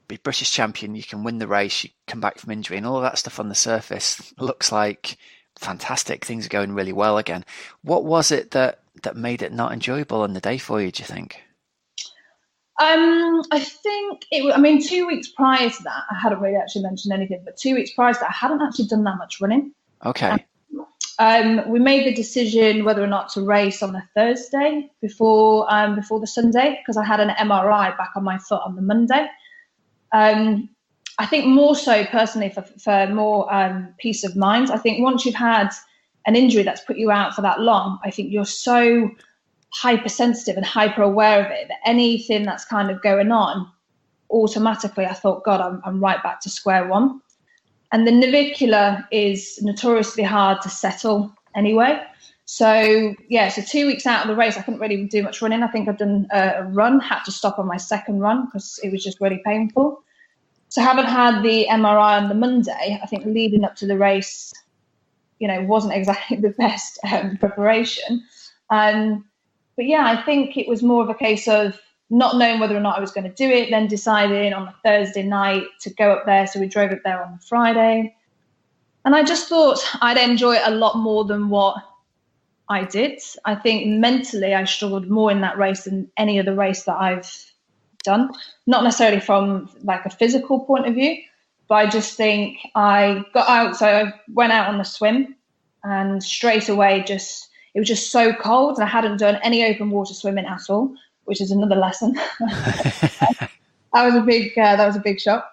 be British champion, you can win the race, you come back from injury, and all of that stuff on the surface looks like fantastic. Things are going really well again. What was it that made it not enjoyable on the day for you, do you think? I think 2 weeks prior to that, I hadn't really actually mentioned anything, but 2 weeks prior to that, I hadn't actually done that much running. Okay. We made the decision whether or not to race on the Thursday before the Sunday, because I had an MRI back on my foot on the Monday. I think more so personally for more peace of mind. I think once you've had an injury that's put you out for that long, I think you're so hypersensitive and hyper aware of it that anything that's kind of going on, automatically I thought, God, I'm right back to square one. And the navicular is notoriously hard to settle anyway. So 2 weeks out of the race, I couldn't really do much running. I think I've done a run, had to stop on my second run because it was just really painful. So having had the MRI on the Monday, I think leading up to the race, wasn't exactly the best preparation. But yeah, I think it was more of a case of not knowing whether or not I was going to do it, then deciding on the Thursday night to go up there. So we drove up there on the Friday. And I just thought I'd enjoy it a lot more than what I did. I think mentally I struggled more in that race than any other race that I've done. Not necessarily from like a physical point of view, but I just think I got out. So I went out on the swim and straight away it was just so cold, and I hadn't done any open water swimming at all, which is another lesson. That was a big shock.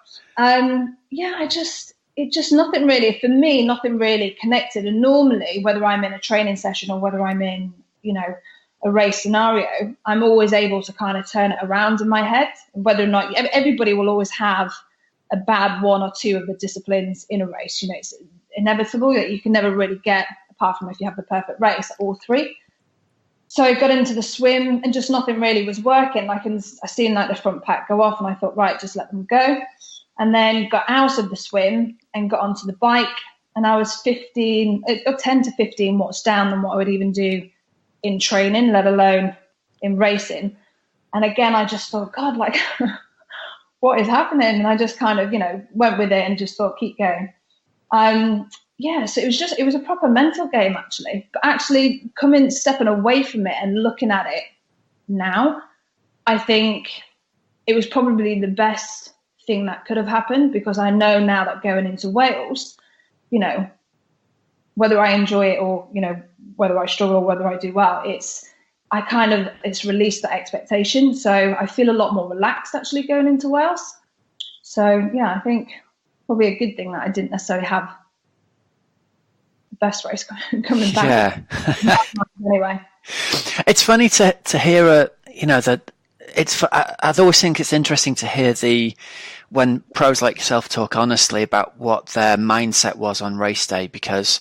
It just nothing really, for me, nothing really connected. And normally, whether I'm in a training session or whether I'm in, a race scenario, I'm always able to kind of turn it around in my head. Whether or not everybody will always have a bad one or two of the disciplines in a race. It's inevitable that you can never really get, apart from if you have the perfect race, all three. So I got into the swim and just nothing really was working. I seen like the front pack go off and I thought, right, just let them go. And then got out of the swim and got onto the bike. And I was 10 to 15 watts down than what I would even do in training, let alone in racing. And again, I just thought, God, like, what is happening? And I just kind of, went with it and just thought, keep going. So it was a proper mental game, actually. But actually stepping away from it and looking at it now, I think it was probably the best thing that could have happened, because I know now that going into Wales, whether I enjoy it or, whether I struggle or whether I do well, it's released that expectation. So I feel a lot more relaxed actually going into Wales. So yeah, I think probably a good thing that I didn't necessarily have best race coming back. Yeah. Anyway, it's funny to hear that I always think it's interesting to hear when pros like yourself talk honestly about what their mindset was on race day, because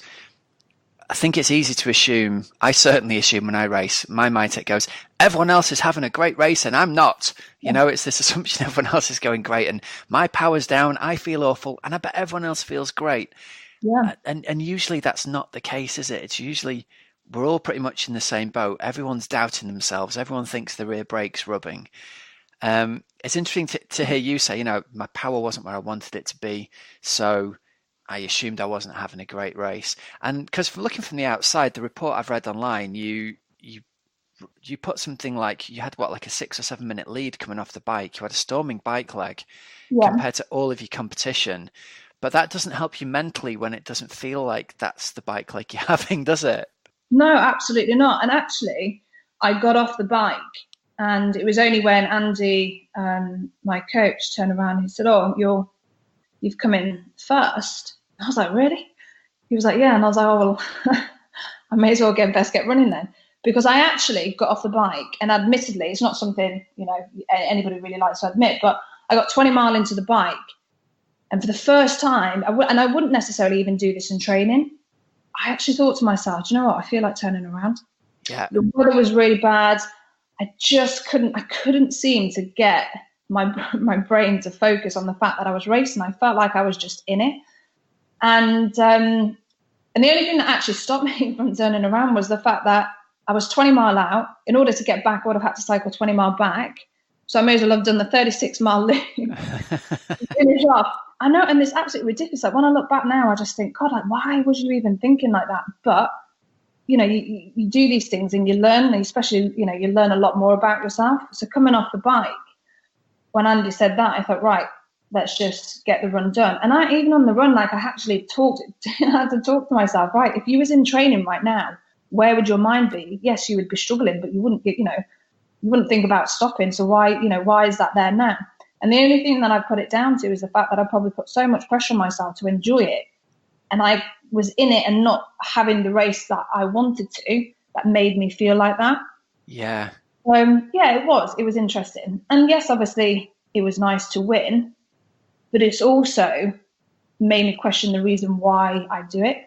I think it's easy to assume, I certainly assume when I race, my mindset goes, everyone else is having a great race and I'm not. It's this assumption everyone else is going great and my power's down, I feel awful, and I bet everyone else feels great. Yeah. And usually that's not the case, is it? It's usually we're all pretty much in the same boat. Everyone's doubting themselves. Everyone thinks the rear brake's rubbing. It's interesting to hear you say, my power wasn't where I wanted it to be, so I assumed I wasn't having a great race. And because looking from the outside, the report I've read online, you put something like you had like a 6 or 7 minute lead coming off the bike. You had a storming bike leg compared to all of your competition. But that doesn't help you mentally when it doesn't feel like that's the bike leg you're having, does it? No, absolutely not. And actually, I got off the bike, and it was only when Andy, my coach, turned around and he said, "Oh, you've come in first." I was like, "Really?" He was like, "Yeah." And I was like, "Oh, well, I may as well best get running then." Because I actually got off the bike, and admittedly, it's not something, anybody really likes to admit, but I got 20 miles into the bike. And for the first time, I wouldn't necessarily even do this in training, I actually thought to myself, do you know what? I feel like turning around. Yeah. The weather was really bad. I couldn't seem to get my brain to focus on the fact that I was racing. I felt like I was just in it. And the only thing that actually stopped me from turning around was the fact that I was 20 mile out. In order to get back, I would have had to cycle 20 mile back. So I may as well have done the 36 mile loop, finish off. I know, and it's absolutely ridiculous. Like when I look back now, I just think, God, like why was you even thinking like that? But you know, you do these things and you learn, and especially, you know, you learn a lot more about yourself. So coming off the bike, when Andy said that, I thought, right, let's just get the run done. And I, even on the run, like I actually I had to talk to myself, right, if you was in training right now, where would your mind be? Yes, you would be struggling, but you wouldn't get, you know, you wouldn't think about stopping. So why, you know, why is that there now? And the only thing that I put it down to is the fact that I probably put so much pressure on myself to enjoy it. And I was in it and not having the race that I wanted to, that made me feel like that. Yeah. Yeah, it was interesting. And yes, obviously it was nice to win, but it's also made me question the reason why I do it.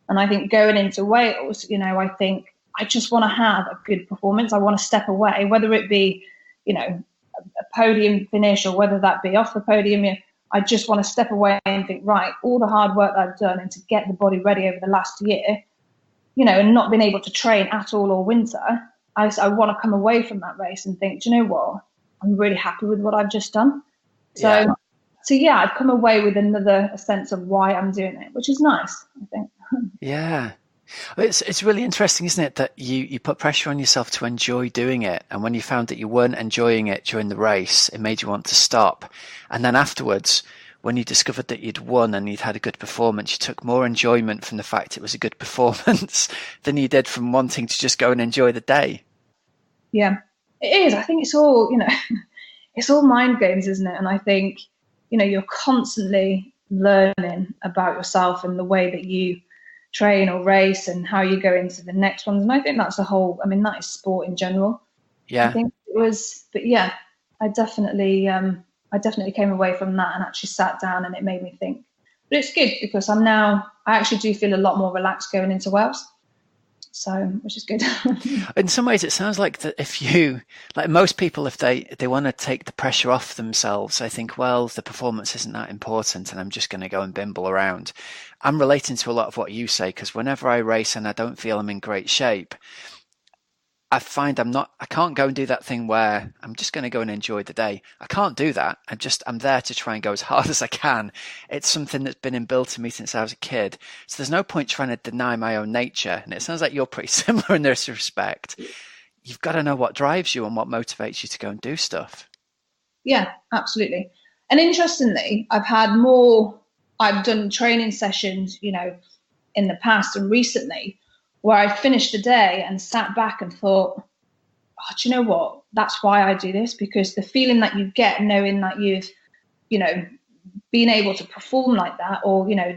And I think going into Wales, you know, I think I just want to have a good performance. I want to step away, whether it be, you know, a podium finish or whether that be off the podium. I just want to step away and think, right, all the hard work that I've done and to get the body ready over the last year, you know, and not being able to train at all all winter, I want to come away from that race and think, do you know what? I'm really happy with what I've just done. So yeah, I've come away with a sense of why I'm doing it, which is nice, I think. Yeah. It's really interesting, isn't it, that you put pressure on yourself to enjoy doing it, and when you found that you weren't enjoying it during the race, it made you want to stop. And then afterwards, when you discovered that you'd won and you'd had a good performance, you took more enjoyment from the fact it was a good performance than you did from wanting to just go and enjoy the day. Yeah, it is. I think it's all, you know, it's all mind games, isn't it? And I think, you know, you're constantly learning about yourself and the way that you train or race and how you go into the next ones. And I think that's the whole, I mean, that is sport in general. Yeah. I think it was, but yeah, I definitely came away from that and actually sat down and it made me think. But it's good because I actually do feel a lot more relaxed going into Wales. So, which is good. In some ways, it sounds like that if you, like most people, if they want to take the pressure off themselves, I think, well, the performance isn't that important and I'm just going to go and bimble around. I'm relating to a lot of what you say, because whenever I race and I don't feel I'm in great shape, I find I can't go and do that thing where I'm just going to go and enjoy the day. I can't do that. I'm there to try and go as hard as I can. It's something that's been inbuilt in me since I was a kid. So there's no point trying to deny my own nature. And it sounds like you're pretty similar in this respect. You've got to know what drives you and what motivates you to go and do stuff. Yeah, absolutely. And interestingly, I've done training sessions, you know, in the past and recently, where I finished the day and sat back and thought, oh, do you know what? That's why I do this, because the feeling that you get knowing that you've, you know, been able to perform like that or, you know,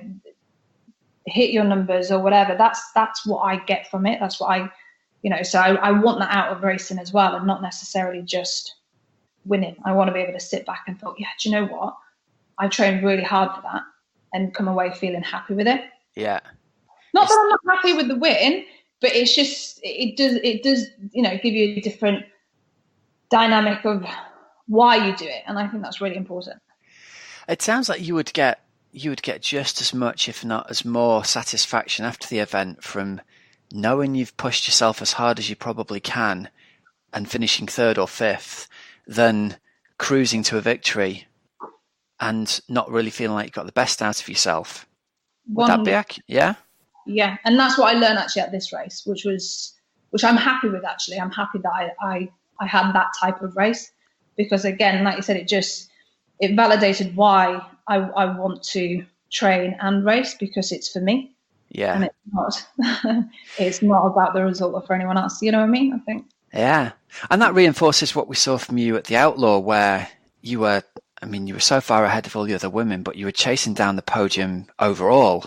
hit your numbers or whatever, that's what I get from it. That's what I, you know, so I want that out of racing as well and not necessarily just winning. I want to be able to sit back and thought, yeah, do you know what? I trained really hard for that and come away feeling happy with it. Yeah. Not that I'm not happy with the win, but it's just it does you know give you a different dynamic of why you do it, and I think that's really important. It sounds like you would get just as much, if not as more, satisfaction after the event from knowing you've pushed yourself as hard as you probably can and finishing third or fifth than cruising to a victory and not really feeling like you got the best out of yourself. Would that be accurate? Yeah. Yeah, and that's what I learned actually at this race, which I'm happy with actually. I'm happy that I had that type of race because again, like you said, it validated why I want to train and race because it's for me. Yeah. And it's not about the result or for anyone else. You know what I mean? I think. Yeah. And that reinforces what we saw from you at the Outlaw, where you were so far ahead of all the other women, but you were chasing down the podium overall.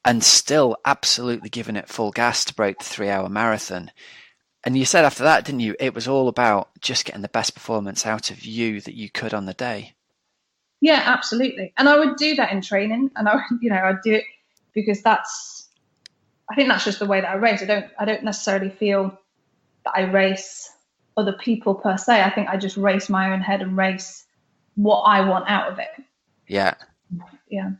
And still absolutely giving it full gas to break the 3-hour marathon. And you said after that, didn't you? It was all about just getting the best performance out of you that you could on the day. Yeah, absolutely. And I would do that in training, and I'd do it because I think that's just the way that I race. I don't necessarily feel that I race other people per se. I think I just race my own head and race what I want out of it. Yeah. Yeah.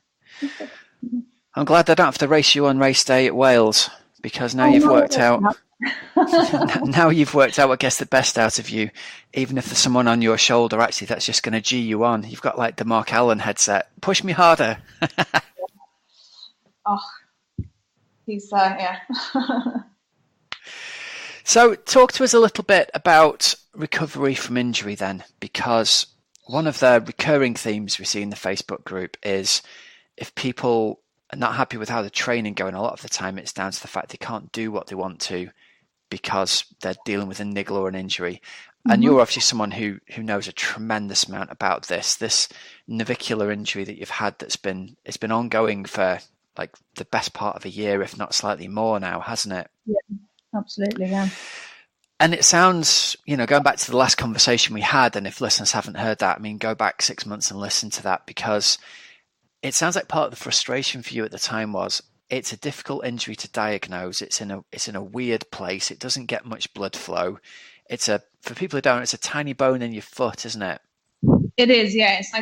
I'm glad I don't have to race you on race day at Wales, because now you've worked out. Now you've worked out what gets the best out of you. Even if there's someone on your shoulder, actually, that's just going to G you on. You've got like the Mark Allen headset. Push me harder. Oh, he's yeah. So talk to us a little bit about recovery from injury then, because one of the recurring themes we see in the Facebook group is if people are not happy with how the training going, a lot of the time it's down to the fact they can't do what they want to because they're dealing with a niggle or an injury. And you're obviously someone who knows a tremendous amount about this navicular injury that you've had it's been ongoing for like the best part of a year, if not slightly more now, hasn't it? Yeah, absolutely, yeah. And it sounds, going back to the last conversation we had, and if listeners haven't heard that, I mean, go back 6 months and listen to that, because it sounds like part of the frustration for you at the time was it's a difficult injury to diagnose. It's in a weird place. It doesn't get much blood flow. For people who don't, it's a tiny bone in your foot, isn't it? It is, yeah. It's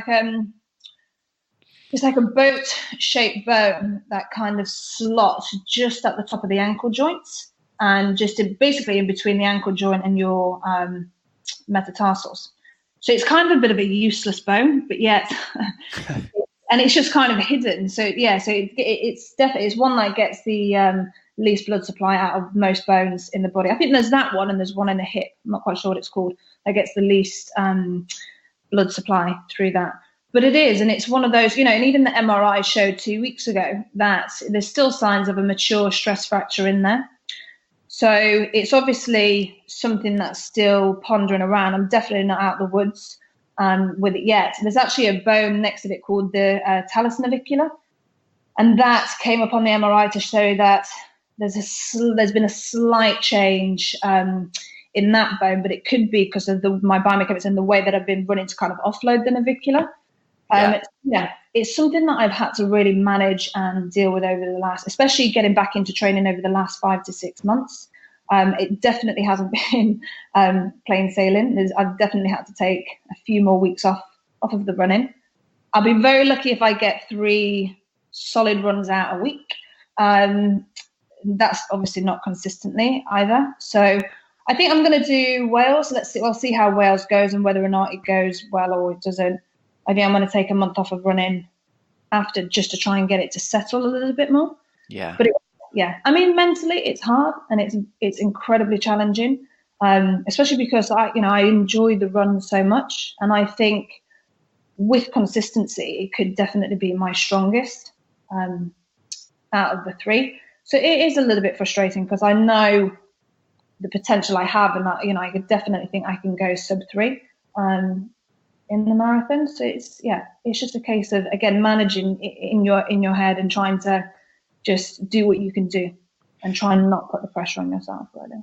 like a boat-shaped bone that kind of slots just at the top of the ankle joints, and just basically in between the ankle joint and your metatarsals. So it's kind of a bit of a useless bone, but yet, and it's just kind of hidden. So yeah, so it's one that gets the least blood supply out of most bones in the body. I think there's that one, and there's one in the hip. I'm not quite sure what it's called. That gets the least blood supply through that. But it is, and it's one of those, and even the MRI showed 2 weeks ago that there's still signs of a mature stress fracture in there. So it's obviously something that's still pondering around. I'm definitely not out of the woods with it yet. There's actually a bone next to it called the talus navicular, and that came up on the MRI to show that there's been a slight change in that bone, but it could be because of my biomechanics and the way that I've been running to kind of offload the navicular. It's something that I've had to really manage and deal with over the last, especially getting back into training over the last 5 to 6 months. It definitely hasn't been plain sailing. I've definitely had to take a few more weeks off of the running. I'll be very lucky if I get 3 solid runs out a week. That's obviously not consistently either. So I think I'm going to do Wales. We'll see how Wales goes and whether or not it goes well or it doesn't. I think I'm going to take a month off of running after, just to try and get it to settle a little bit more. Yeah. But I mean, mentally it's hard and it's incredibly challenging, especially because I enjoy the run so much, and I think with consistency it could definitely be my strongest out of the 3. So it is a little bit frustrating because I know the potential I have, and that I could definitely think I can go sub 3. In the marathon. So it's just a case of, again, managing in your head and trying to just do what you can do and try and not put the pressure on yourself, really.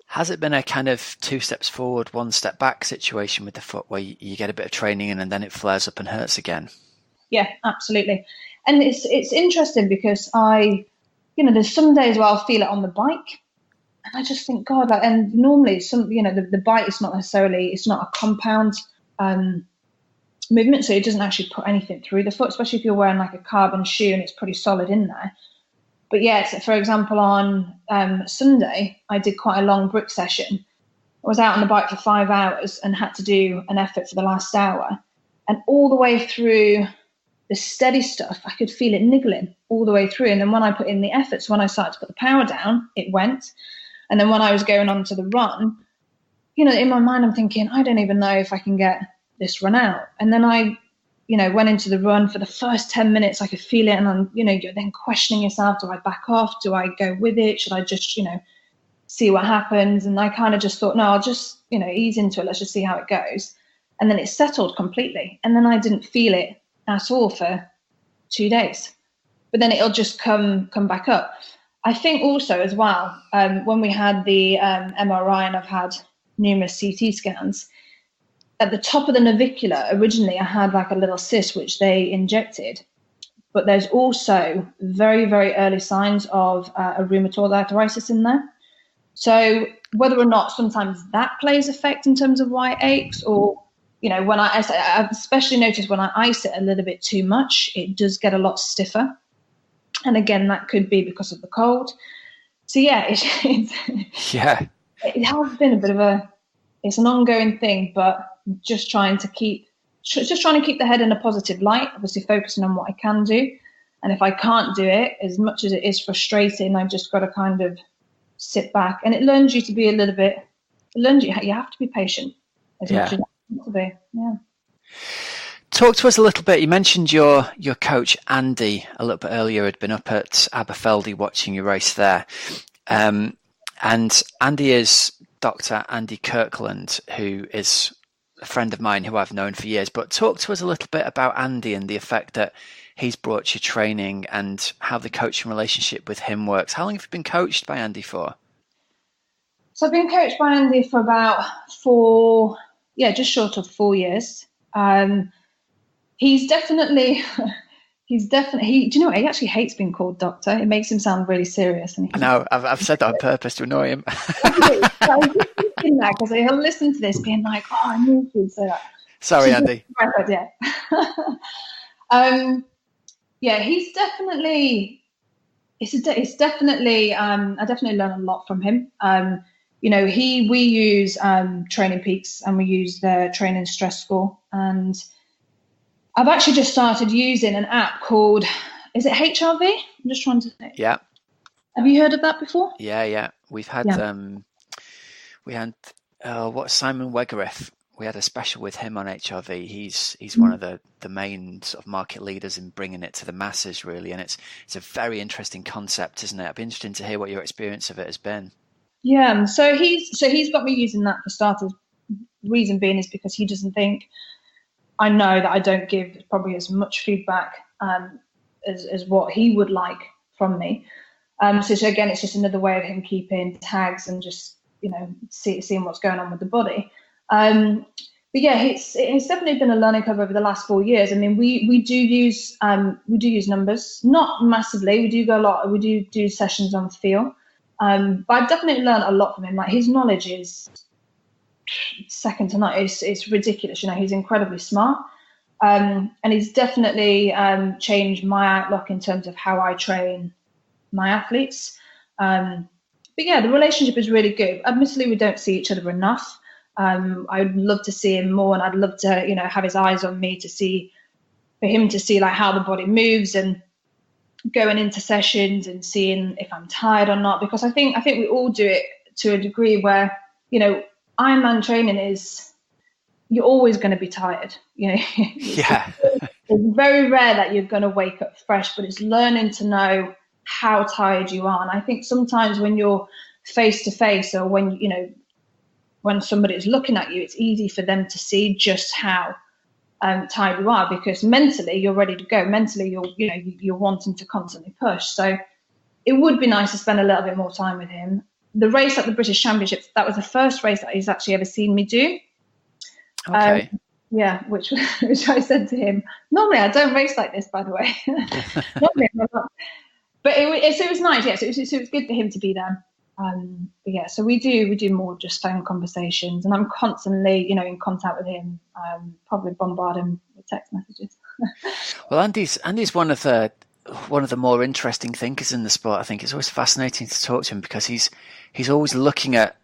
Has it been a kind of 2 steps forward, 1 step back situation with the foot where you get a bit of training in and then it flares up and hurts again? Yeah, absolutely. And it's interesting because there's some days where I'll feel it on the bike and I just think, God, and normally the bike is not necessarily, it's not a compound movement, so it doesn't actually put anything through the foot, especially if you're wearing like a carbon shoe and it's pretty solid in there. But for example, on Sunday I did quite a long brick session. I was out on the bike for 5 hours and had to do an effort for the last hour, and all the way through the steady stuff I could feel it niggling all the way through, and then when I put in the efforts, when I started to put the power down, it went. And then when I was going on to the run, in my mind, I'm thinking, I don't even know if I can get this run out. And then I, went into the run. For the first 10 minutes, I could feel it. And you're then questioning yourself. Do I back off? Do I go with it? Should I just, see what happens? And I kind of just thought, no, I'll just, ease into it. Let's just see how it goes. And then it settled completely. And then I didn't feel it at all for 2 days. But then it'll just come back up. I think also as well, when we had the MRI, and I've had numerous CT scans, at the top of the navicular, originally I had like a little cyst which they injected, but there's also very, very early signs of a rheumatoid arthritis in there. So whether or not sometimes that plays effect in terms of why it aches, or when I've especially noticed when I ice it a little bit too much, it does get a lot stiffer. And again, that could be because of the cold. So yeah, it has been a bit of it's an ongoing thing, but just trying to keep the head in a positive light, obviously focusing on what I can do. And if I can't do it, as much as it is frustrating, I've just got to kind of sit back. And it learns you to be you have to be patient as much as you want to be. Yeah. Talk to us a little bit. You mentioned your coach, Andy, a little bit earlier, had been up at Aberfeldy watching your race there. And Andy is Dr. Andy Kirkland, who is a friend of mine who I've known for years. But talk to us a little bit about Andy and the effect that he's brought to your training and how the coaching relationship with him works. How long have you been coached by Andy for? So I've been coached by Andy for about just short of 4 years. He's definitely, do you know what? He actually hates being called doctor. It makes him sound really serious. And I know, I've said that on purpose to annoy him. I was just thinking that because he'll listen to this being like, oh, I knew you'd say that. Sorry, Andy. He's definitely, it's definitely, I definitely learn a lot from him. We use Training Peaks and we use their training stress score. And I've actually just started using an app called, is it HRV? I'm just trying to think. Yeah. Have you heard of that before? Yeah. We've had, Simon Wegeriff. We had a special with him on HRV. He's one of the main sort of market leaders in bringing it to the masses, really. And it's a very interesting concept, isn't it? I'd be interested to hear what your experience of it has been. Yeah. So he's got me using that for starters. Reason being is because he doesn't think, I know that I don't give probably as much feedback as what he would like from me. So again, it's just another way of him keeping tags and just, seeing what's going on with the body. It's definitely been a learning curve over the last 4 years. I mean, we do use numbers, not massively. We do go a lot. We do sessions on feel. But I've definitely learned a lot from him. Like, his knowledge is second to none. It's ridiculous. He's incredibly smart. And he's definitely changed my outlook in terms of how I train my athletes. The relationship is really good. Admittedly, we don't see each other enough. I'd love to see him more, and I'd love to, have his eyes on me for him to see like how the body moves and going into sessions and seeing if I'm tired or not. Because I think we all do it to a degree where, Ironman training is, you're always going to be tired. Yeah. It's very rare that you're going to wake up fresh, but it's learning to know how tired you are. And I think sometimes when you're face to face, or when somebody is looking at you, it's easy for them to see just how tired you are, because mentally you're ready to go. Mentally you're wanting to constantly push. So it would be nice to spend a little bit more time with him. The race at the British Championships, that was the first race that he's actually ever seen me do. Okay. Which I said to him, normally I don't race like this, by the way. Normally I'm not. But it was nice, yeah. So it was good for him to be there. So we do more just phone conversations, and I'm constantly, in contact with him. Probably bombard him with text messages. Well, Andy's one of the more interesting thinkers in the sport. I think it's always fascinating to talk to him because he's always looking at,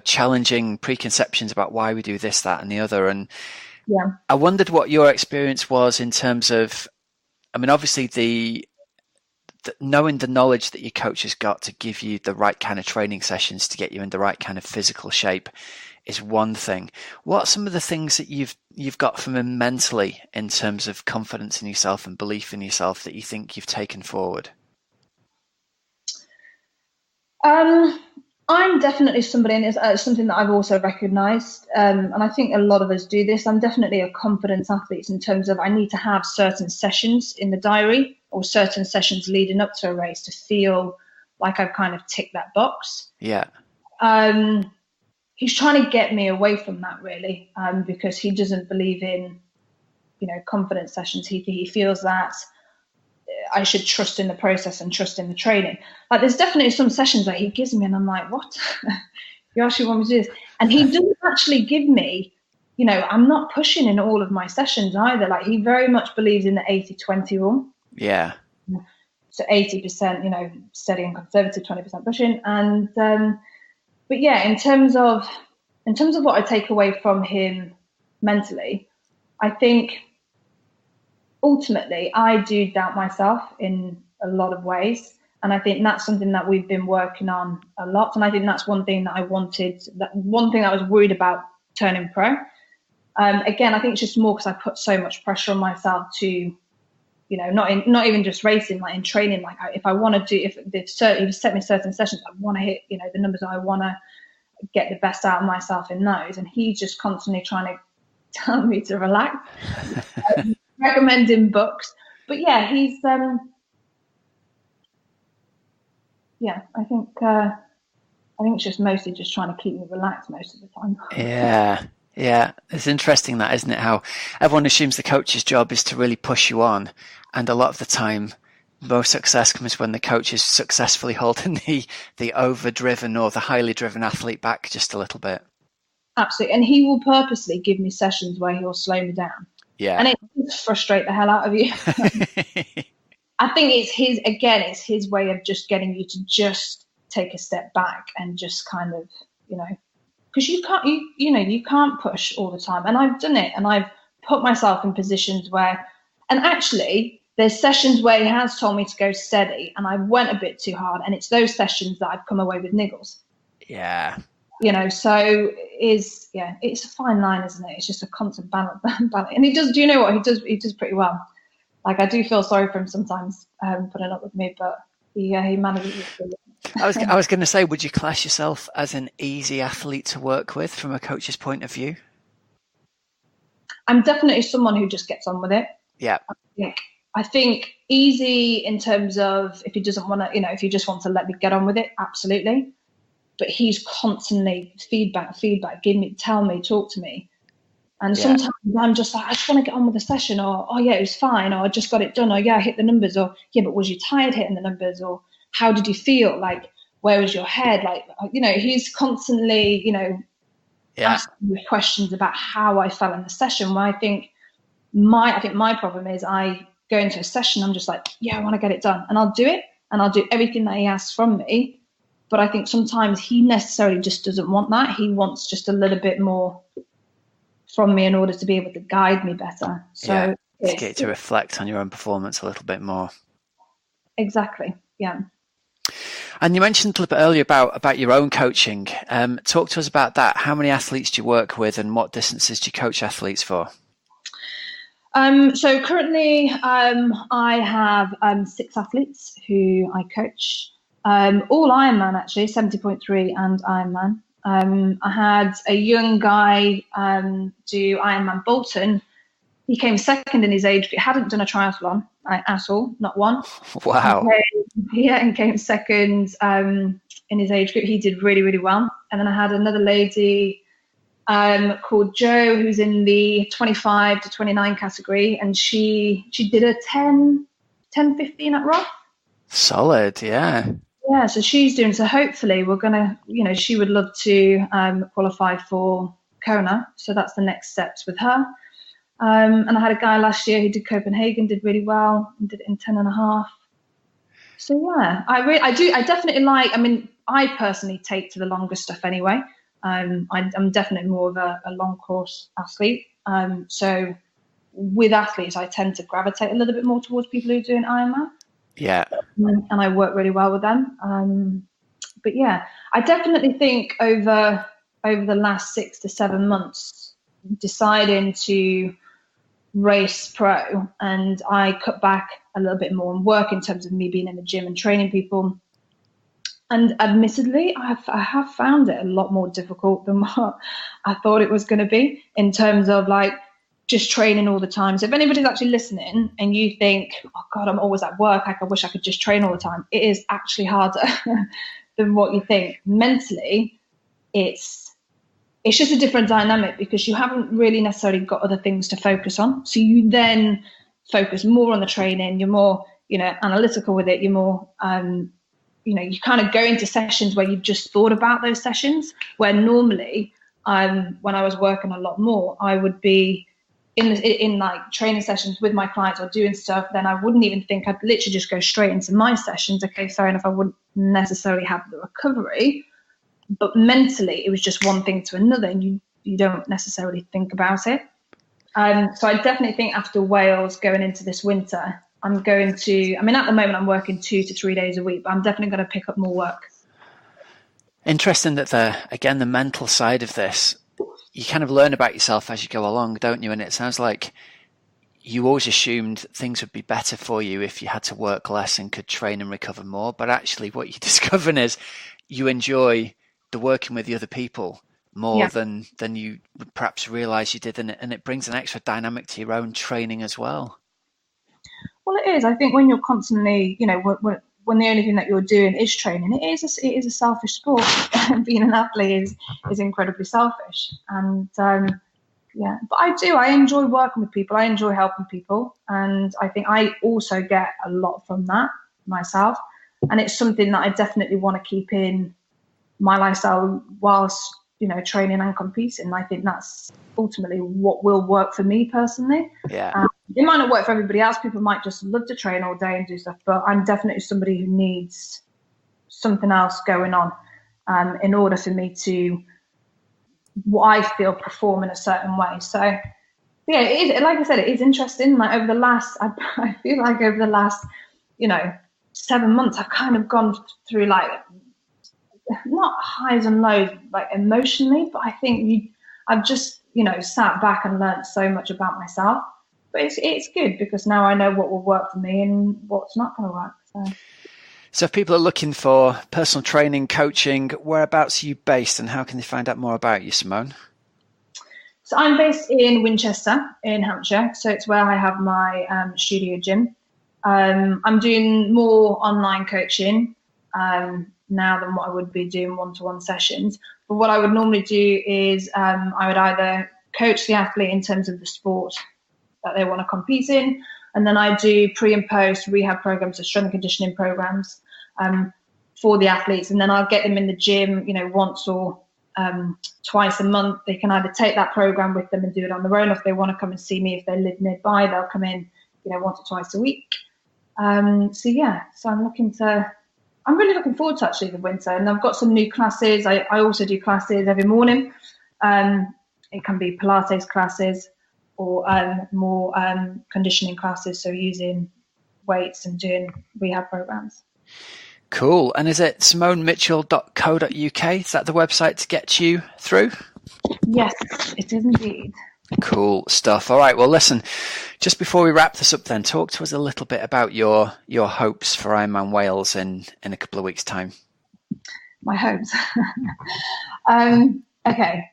challenging preconceptions about why we do this, that, and the other. And yeah, I wondered what your experience was in terms of, obviously the knowing the knowledge that your coach has got to give you the right kind of training sessions to get you in the right kind of physical shape is one thing. What are some of the things that you've got from him mentally in terms of confidence in yourself and belief in yourself that you think you've taken forward? I'm definitely somebody, and it's something that I've also recognised, and I think a lot of us do this. I'm definitely a confidence athlete in terms of I need to have certain sessions in the diary or certain sessions leading up to a race to feel like I've kind of ticked that box. Yeah. He's trying to get me away from that, really, because he doesn't believe in, confidence sessions. He feels that I should trust in the process and trust in the training. Like, there's definitely some sessions that he gives me and I'm like, what? You actually want me to do this? And he doesn't actually give me, I'm not pushing in all of my sessions either. Like, he very much believes in the 80-20 rule. Yeah. So 80%, steady and conservative, 20% pushing. And but yeah, in terms of what I take away from him mentally, I think ultimately I do doubt myself in a lot of ways. And I think that's something that we've been working on a lot. And I think that's one thing that I wanted, one thing that I was worried about turning pro. Again, I think it's just more because I put so much pressure on myself to, not even just racing, like in training, like if I want to do, if they've set me certain sessions, I want to hit, the numbers, I want to get the best out of myself in those. And he's just constantly trying to tell me to relax, recommending books. But yeah, he's, I think it's just mostly just trying to keep me relaxed most of the time. Yeah, it's interesting that, isn't it? How everyone assumes the coach's job is to really push you on, and a lot of the time, most success comes when the coach is successfully holding the overdriven or the highly driven athlete back just a little bit. Absolutely, and he will purposely give me sessions where he'll slow me down. Yeah, and it does frustrate the hell out of you. I think it's his way of just getting you to just take a step back and just kind of, because you can't push all the time. And I've done it, and I've put myself in positions where, and actually there's sessions where he has told me to go steady and I went a bit too hard, and it's those sessions that I've come away with niggles. Yeah. So it's a fine line, isn't it? It's just a constant balance. And he does, do you know what? He does pretty well. Like, I do feel sorry for him sometimes, putting up with me, but he manages it. I was going to say, would you class yourself as an easy athlete to work with from a coach's point of view? I'm definitely someone who just gets on with it. Yeah. I think easy in terms of if he doesn't want to, if you just want to let me get on with it, absolutely. But he's constantly feedback, tell me, talk to me. And sometimes I'm just like, I just want to get on with the session, or, oh yeah, it was fine, or I just got it done, or yeah, I hit the numbers, or yeah, but was you tired hitting the numbers, or how did you feel? Like, where was your head? Like, he's constantly, asking me questions about how I felt in the session. Where I think my problem is I go into a session, I'm just like, yeah, I want to get it done, and I'll do it, and I'll do everything that he asks from me. But I think sometimes he necessarily just doesn't want that. He wants just a little bit more from me in order to be able to guide me better. So to get to reflect on your own performance a little bit more. Exactly. Yeah. And you mentioned a little bit earlier about your own coaching. Talk to us about that. How many athletes do you work with, and what distances do you coach athletes for? So currently I have 6 athletes who I coach. All Ironman, actually, 70.3 and Ironman. I had a young guy do Ironman Bolton. He came second in his age group. He hadn't done a triathlon at all, not one. Wow. And came second in his age group. He did really, really well. And then I had another lady called Jo, who's in the 25 to 29 category, and she did a 10:15 at Roth. Solid, yeah. Yeah, so she's doing, so hopefully we're going to, she would love to qualify for Kona. So that's the next steps with her. And I had a guy last year who did Copenhagen, did really well, and did it in 10.5. So yeah, I definitely like, I personally take to the longer stuff anyway. I'm definitely more of a long course athlete. So with athletes, I tend to gravitate a little bit more towards people who are doing Ironman. Yeah. And I work really well with them. But yeah, I definitely think over the last 6 to 7 months, deciding to race pro, and I cut back a little bit more on work in terms of me being in the gym and training people. And admittedly, I have found it a lot more difficult than what I thought it was going to be in terms of like just training all the time. So if anybody's actually listening and you think, oh God, I'm always at work, I wish I could just train all the time, it is actually harder than what you think. Mentally, it's just a different dynamic because you haven't really necessarily got other things to focus on. So you then focus more on the training, you're more, analytical with it, you're more, you kind of go into sessions where you've just thought about those sessions, where normally when I was working a lot more, I would be in like training sessions with my clients or doing stuff, then I wouldn't even think. I'd literally just go straight into my sessions. Okay, fair enough, I wouldn't necessarily have the recovery, but mentally it was just one thing to another, and you don't necessarily think about it. So I definitely think after Wales, going into this winter, I'm going to, I mean, at the moment I'm working 2 to 3 days a week, but I'm definitely going to pick up more work. Interesting that the mental side of this, you kind of learn about yourself as you go along, don't you? And it sounds like you always assumed things would be better for you if you had to work less and could train and recover more. But actually what you're discovering is you enjoy the working with the other people more than you perhaps realize you did. And it brings an extra dynamic to your own training as well. Well, it is. I think when you're constantly, when the only thing that you're doing is training, it is a selfish sport. Being an athlete is incredibly selfish. And but I enjoy working with people. I enjoy helping people. And I think I also get a lot from that myself. And it's something that I definitely want to keep in my lifestyle whilst, training and competing. I think that's ultimately what will work for me personally. Yeah. It might not work for everybody else. People might just love to train all day and do stuff, but I'm definitely somebody who needs something else going on in order for me to, what I feel, perform in a certain way. So yeah, it is, like I said, it is interesting. Like over the last, I feel like over the last, 7 months, I've kind of gone through like, not highs and lows, like emotionally, but I think I've just, sat back and learned so much about myself. But it's good because now I know what will work for me and what's not going to work. So if people are looking for personal training, coaching, whereabouts are you based and how can they find out more about you, Simone? So I'm based in Winchester in Hampshire. So it's where I have my studio gym. I'm doing more online coaching now than what I would be doing one-to-one sessions. But what I would normally do is I would either coach the athlete in terms of the sport that they want to compete in, and then I do pre and post rehab programs, so strength and conditioning programs for the athletes, and then I'll get them in the gym, once or twice a month. They can either take that program with them and do it on their own, or if they want to come and see me, if they live nearby, they'll come in, once or twice a week. So I'm really looking forward to actually the winter, and I've got some new classes. I also do classes every morning. It can be Pilates classes or more conditioning classes, so using weights and doing rehab programs. Cool. And is it simonemitchell.co.uk? Is that the website to get you through? Yes, it is indeed. Cool stuff. All right. Well, listen, just before we wrap this up then, talk to us a little bit about your hopes for Ironman Wales in a couple of weeks' time. My hopes. Okay.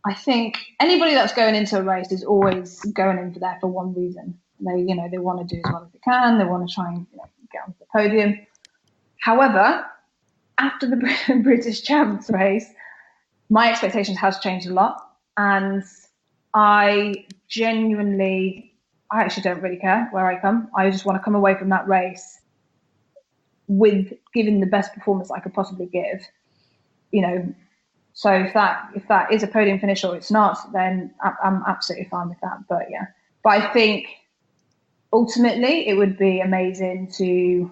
I think anybody that's going into a race is always going in there for one reason. They want to do as well as they can. They want to try and get onto the podium. However, after the British Champs race, my expectations has changed a lot, and I actually don't really care where I come. I just want to come away from that race with giving the best performance I could possibly give. So if that is a podium finish or it's not, then I'm absolutely fine with that. But I think ultimately it would be amazing to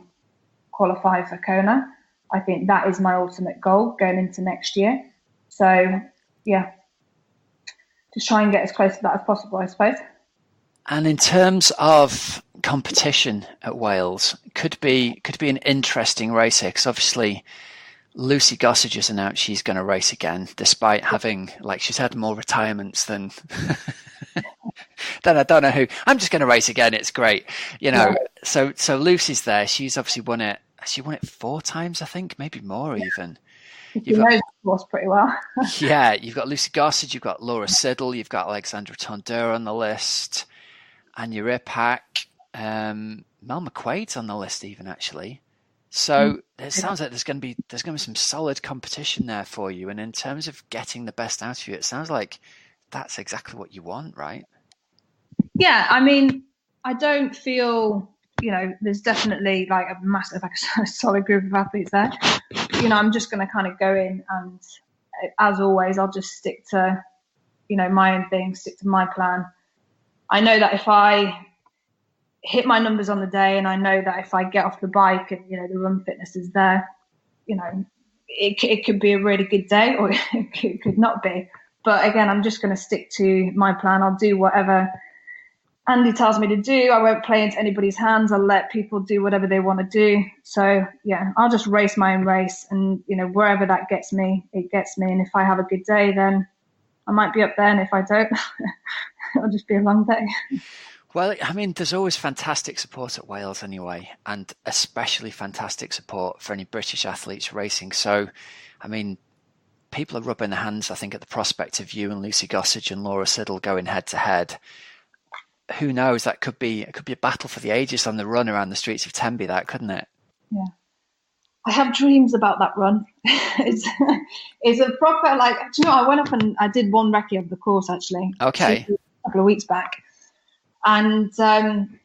qualify for Kona. I think that is my ultimate goal going into next year. So just try and get as close to that as possible, I suppose. And in terms of competition at Wales, could be an interesting race here, because obviously Lucy Gossage has announced she's going to race again, despite having, she's had more retirements than I don't know who. I'm just going to race again. It's great. So Lucy's there. She's obviously won it. She won it 4 times, I think, maybe more even. You know the course pretty well. Yeah, you've got Lucy Gossage, you've got Laura Siddle, you've got Alexandra Tondeur on the list, Anya Ripak, Mel McQuaid's on the list even, actually. So it sounds like there's going to be some solid competition there for you. And in terms of getting the best out of you, it sounds like that's exactly what you want, right? Yeah, I mean, I don't feel, there's definitely a massive, a solid group of athletes there. I'm just going to kind of go in, and as always, I'll just stick to, my own thing, stick to my plan, I know that if I hit my numbers on the day, and I know that if I get off the bike and, the run fitness is there, it could be a really good day, or it could not be. But again, I'm just going to stick to my plan. I'll do whatever Andy tells me to do. I won't play into anybody's hands. I'll let people do whatever they want to do. So yeah, I'll just race my own race, and wherever that gets me, it gets me. And if I have a good day, then I might be up there, and if I don't, it'll just be a long day. Well, I mean, there's always fantastic support at Wales anyway, and especially fantastic support for any British athletes racing. So, I mean, people are rubbing their hands, I think, at the prospect of you and Lucy Gossage and Laura Siddle going head to head. Who knows? It could be a battle for the ages on the run around the streets of Tenby, that, couldn't it? Yeah. I have dreams about that run. It's a proper, I went up and I did one recce of the course, actually. Okay. A couple of weeks back. And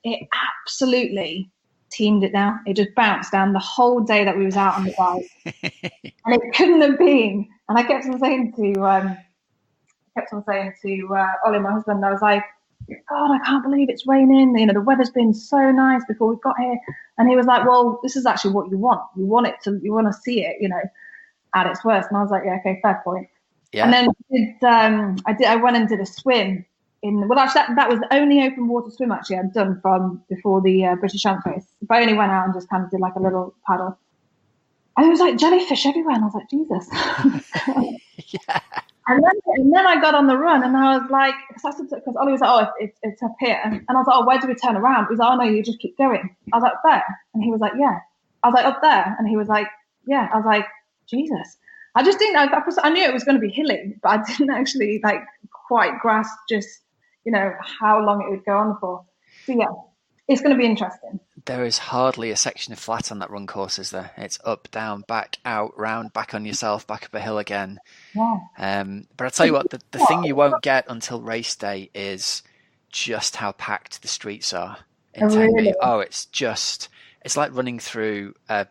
it absolutely teamed it down. It just bounced down the whole day that we was out on the bike. And it couldn't have been. And I kept on saying to Ollie, my husband, I was like, God, I can't believe it's raining. The weather's been so nice before we got here. And he was like, well, this is actually what you want. You want to see it, at its worst. And I was like, yeah, okay, fair point. Yeah. And then I went and did a swim. That was the only open water swim actually I'd done from before the British Champs race. But I only went out and just kind of did like a little paddle. And it was like jellyfish everywhere, and I was like, Jesus. Yeah. And then I got on the run, and I was like, because Ollie was like, oh, it's up here. And I was like, oh, where do we turn around? He was like, oh, no, you just keep going. I was like, up there. And he was like, yeah. I was like, up there. And he was like, yeah. I was like, Jesus. I just didn't, I knew it was going to be hilly, but I didn't actually quite grasp just, how long it would go on for. So yeah, it's going to be interesting. There is hardly a section of flat on that run course, is there? It's up, down, back, out, round, back on yourself, back up a hill again. Yeah. But I'll tell you what, the thing you won't get until race day is just how packed the streets are in Tenby. Really? Oh, it's like running through a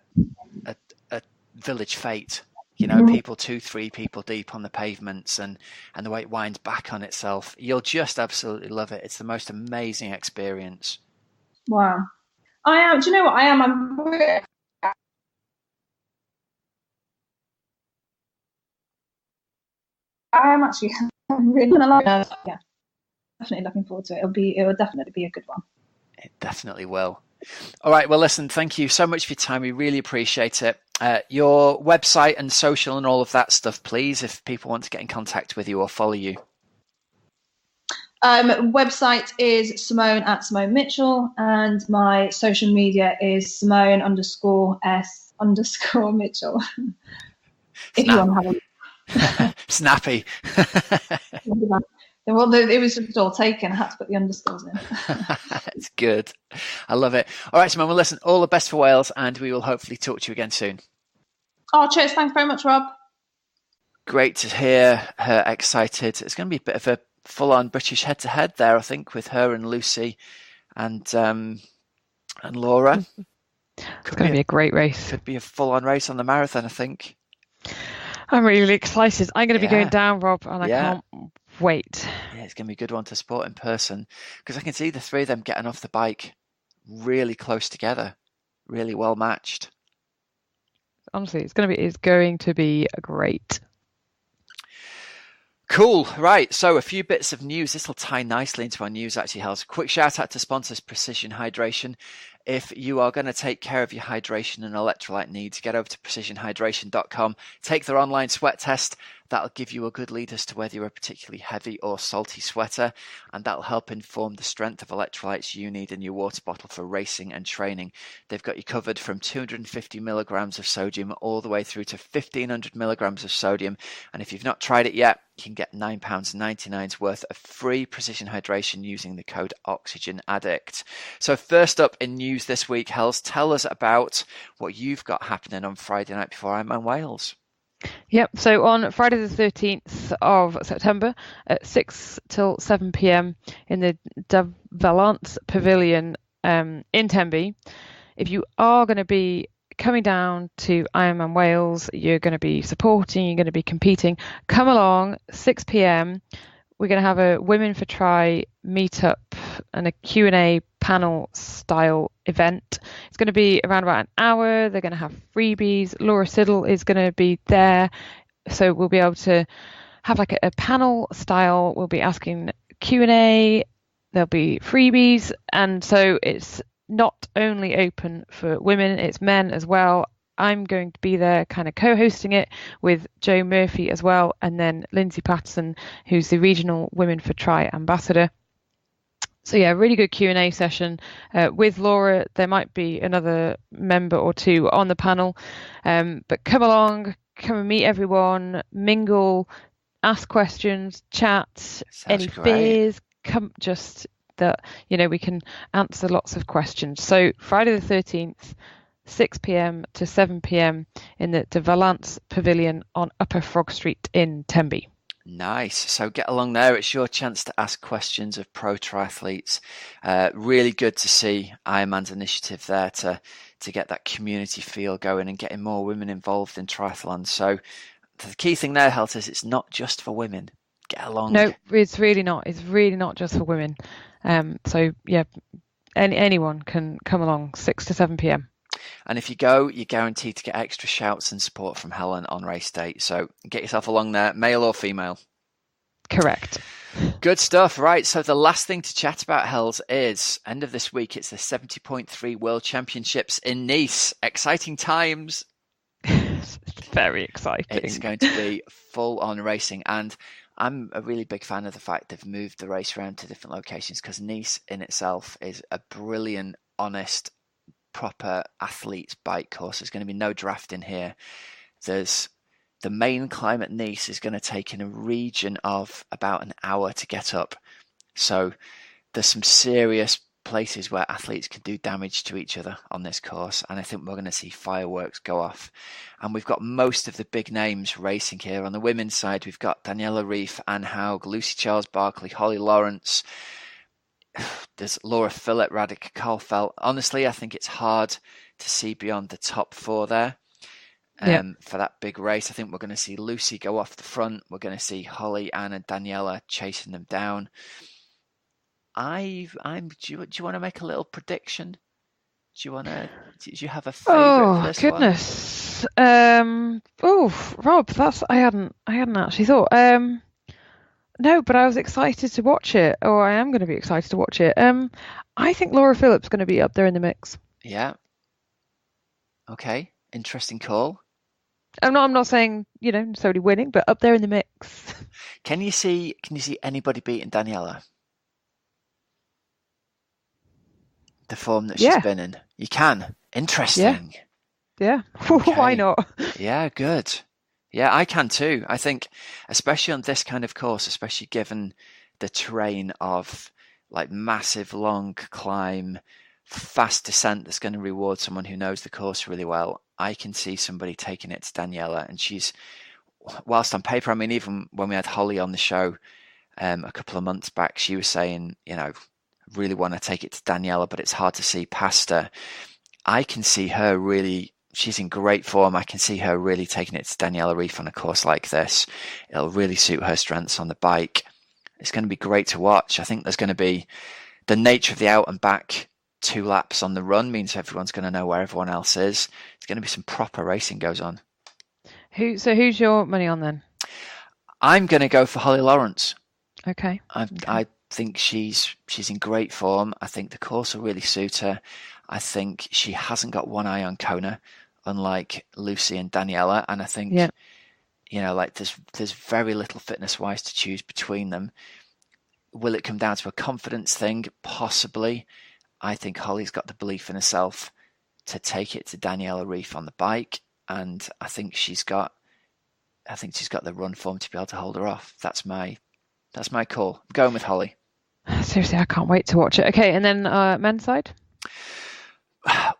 village fete. People 2-3 people deep on the pavements, and the way it winds back on itself. You'll just absolutely love it. It's the most amazing experience. Wow. I am. Do you know what I am? I'm really gonna like it. Yeah, definitely looking forward to it. It will definitely be a good one. It definitely will. All right. Well, listen, thank you so much for your time. We really appreciate it. Your website and social and all of that stuff, please, if people want to get in contact with you or follow you. Website is Simone Mitchell, and my social media is Simone_S_Mitchell. If you want to have a snappy. Well, it was just all taken. I had to put the underscores in. It's good. I love it. All right, Simone, well, listen, all the best for Wales, and we will hopefully talk to you again soon. Oh, cheers. Thanks very much, Rob. Great to hear her excited. It's going to be a bit of a full-on British head-to-head there, I think, with her and Lucy and Laura. It's going to be a great race. Could be a full-on race on the marathon, I think. I'm really excited. I'm going to be going down, Rob, and I can't wait. Yeah, it's going to be a good one to support in person, because I can see the three of them getting off the bike really close together, really well matched. Honestly, it's going to be great. Cool. Right. So a few bits of news. This will tie nicely into our news, actually, Hels. Quick shout out to sponsors Precision Hydration. If you are going to take care of your hydration and electrolyte needs, get over to precisionhydration.com. Take their online sweat test. That'll give you a good lead as to whether you're a particularly heavy or salty sweater, and that'll help inform the strength of electrolytes you need in your water bottle for racing and training. They've got you covered from 250 milligrams of sodium all the way through to 1,500 milligrams of sodium. And if you've not tried it yet, you can get £9.99 worth of free Precision Hydration using the code Oxygenaddict. So first up in news this week, Hels, tell us about what you've got happening on Friday night before Ironman Wales. Yep, so on Friday the 13th of September at 6 till 7 p.m. in the De Valence Pavilion in Tenby, if you are going to be coming down to Ironman Wales, you're going to be supporting, you're going to be competing, come along, 6 p.m. We're going to have a Women for Tri meetup and a Q&A panel style event. It's going to be around about an hour. They're going to have freebies. Laura Siddle is going to be there. So we'll be able to have like a panel style. We'll be asking Q&A. There'll be freebies. And so it's not only open for women, it's men as well. I'm going to be there kind of co-hosting it with Joe Murphy as well, and then Lindsay Patterson, who's the regional Women for Tri ambassador. So yeah, really good Q&A session with Laura. There might be another member or two on the panel, but come along, come and meet everyone, mingle, ask questions, chat. Sounds any great. fears, come, just that, you know, we can answer lots of questions. So Friday the 13th, 6 p.m. to 7 p.m. in the De Valence Pavilion on Upper Frog Street in Tenby. Nice. So get along there. It's your chance to ask questions of pro triathletes. Really good to see Ironman's initiative there to get that community feel going and getting more women involved in triathlon. So the key thing there, Helt, is it's not just for women. Get along. No, it's really not. It's really not just for women. So yeah, anyone can come along, 6 to 7 p.m. And if you go, you're guaranteed to get extra shouts and support from Helen on race day. So get yourself along there, male or female. Correct. Good stuff. Right. So the last thing to chat about, Hells, is end of this week. It's the 70.3 World Championships in Nice. Exciting times. Very exciting. It's going to be full on racing. And I'm a really big fan of the fact they've moved the race around to different locations, because Nice in itself is a brilliant, honest, proper athlete's bike course. There's going to be no drafting here. There's the main climb at Nice is going to take in a region of about an hour to get up. So there's some serious places where athletes can do damage to each other on this course. And I think we're going to see fireworks go off. And we've got most of the big names racing here. On the women's side, we've got Daniela Ryf, Anne Haug, Lucy Charles-Barkley, Holly Lawrence. There's Laura Phillip, Radhika Karlfeldt. Honestly, I think it's hard to see beyond the top four there for that big race. I think we're going to see Lucy go off the front. We're going to see Holly, Anne, and Daniela chasing them down. Do you want to make a little prediction? Do you have a favourite for this goodness. Rob, I hadn't actually thought. No, but I was excited to watch it, or I am going to be excited to watch it. I think Laura Phillip's going to be up there in the mix. Yeah. Okay. Interesting call. I'm not saying, necessarily winning, but up there in the mix. Can you see anybody beating Daniela? The form that she's been in. You can. Interesting. Yeah. Okay. Why not? Yeah, good. Yeah, I can too. I think, especially on this kind of course, especially given the terrain of like massive long climb, fast descent that's going to reward someone who knows the course really well, I can see somebody taking it to Daniela. And she's, whilst on paper, I mean, even when we had Holly on the show a couple of months back, she was saying, really want to take it to Daniela, but it's hard to see past her. I can see her really... She's in great form. I can see her really taking it to Daniela Ryf on a course like this. It'll really suit her strengths on the bike. It's going to be great to watch. I think there's going to be the nature of the out and back 2 laps on the run means everyone's going to know where everyone else is. It's going to be some proper racing goes on. Who's your money on then? I'm going to go for Holly Lawrence. Okay. I think she's in great form. I think the course will really suit her. I think she hasn't got one eye on Kona, unlike Lucy and Daniela. And I think, there's very little fitness-wise to choose between them. Will it come down to a confidence thing? Possibly. I think Holly's got the belief in herself to take it to Daniela Ryf on the bike. And I think she's got the run form to be able to hold her off. That's my call. I'm going with Holly. Seriously, I can't wait to watch it. Okay, and then men's side?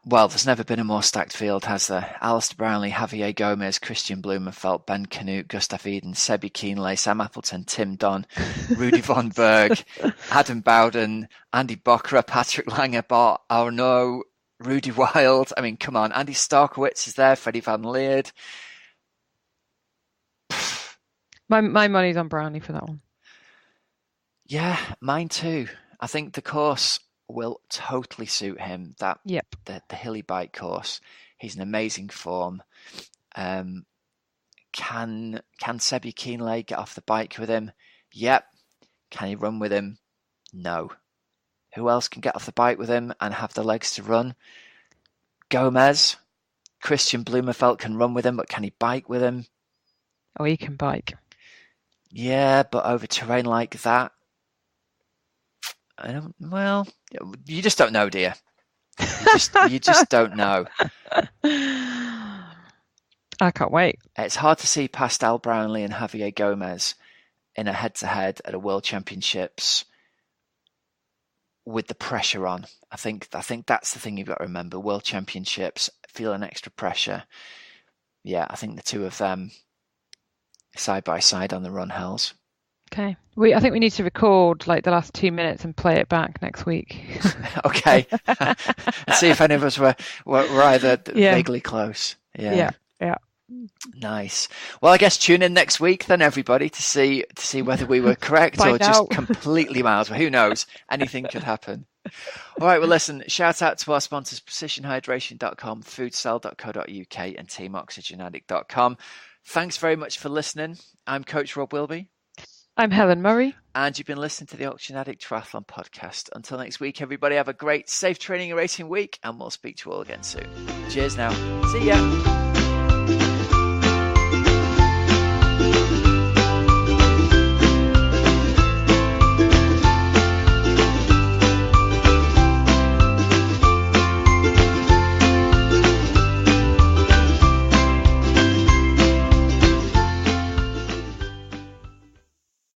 Well, there's never been a more stacked field, has there? Alistair Brownlee, Javier Gomez, Christian Blumenfeld, Ben Canute, Gustav Eden, Sebi Kienle, Sam Appleton, Tim Don, Rudy von Berg, Adam Bowden, Andy Bokra, Patrick Langer, Bart Arnaud, Rudy Wild. I mean, come on. Andy Starkowitz is there, Freddie Van Leerd. My money's on Brownlee for that one. Yeah, mine too. I think the course will totally suit him. The hilly bike course. He's in amazing form. Can Sebi Keenlay get off the bike with him? Yep. Can he run with him? No. Who else can get off the bike with him and have the legs to run? Gomez. Christian Blumenfeld can run with him, but can he bike with him? Oh, he can bike. Yeah, but over terrain like that, you just don't know, do you? You just don't know. I can't wait. It's hard to see past Al Brownlee and Javier Gomez in a head-to-head at a World Championships with the pressure on. I think that's the thing you've got to remember. World Championships, feeling extra pressure. Yeah, I think the two of them side by side on the run, Hells. Okay. I think we need to record like the last 2 minutes and play it back next week. Okay. See if any of us were either vaguely close. Yeah. Nice. Well, I guess tune in next week then, everybody, to see whether we were correct or just completely miles. Who knows? Anything could happen. All right. Well, listen. Shout out to our sponsors: PrecisionHydration.com, Foodsell.co.uk, and TeamOxygenaddict.com. Thanks very much for listening. I'm Coach Rob Wilby. I'm Helen Murray. And you've been listening to the Oxygenaddict Triathlon Podcast. Until next week, everybody, have a great, safe training and racing week, and we'll speak to you all again soon. Cheers now. See ya.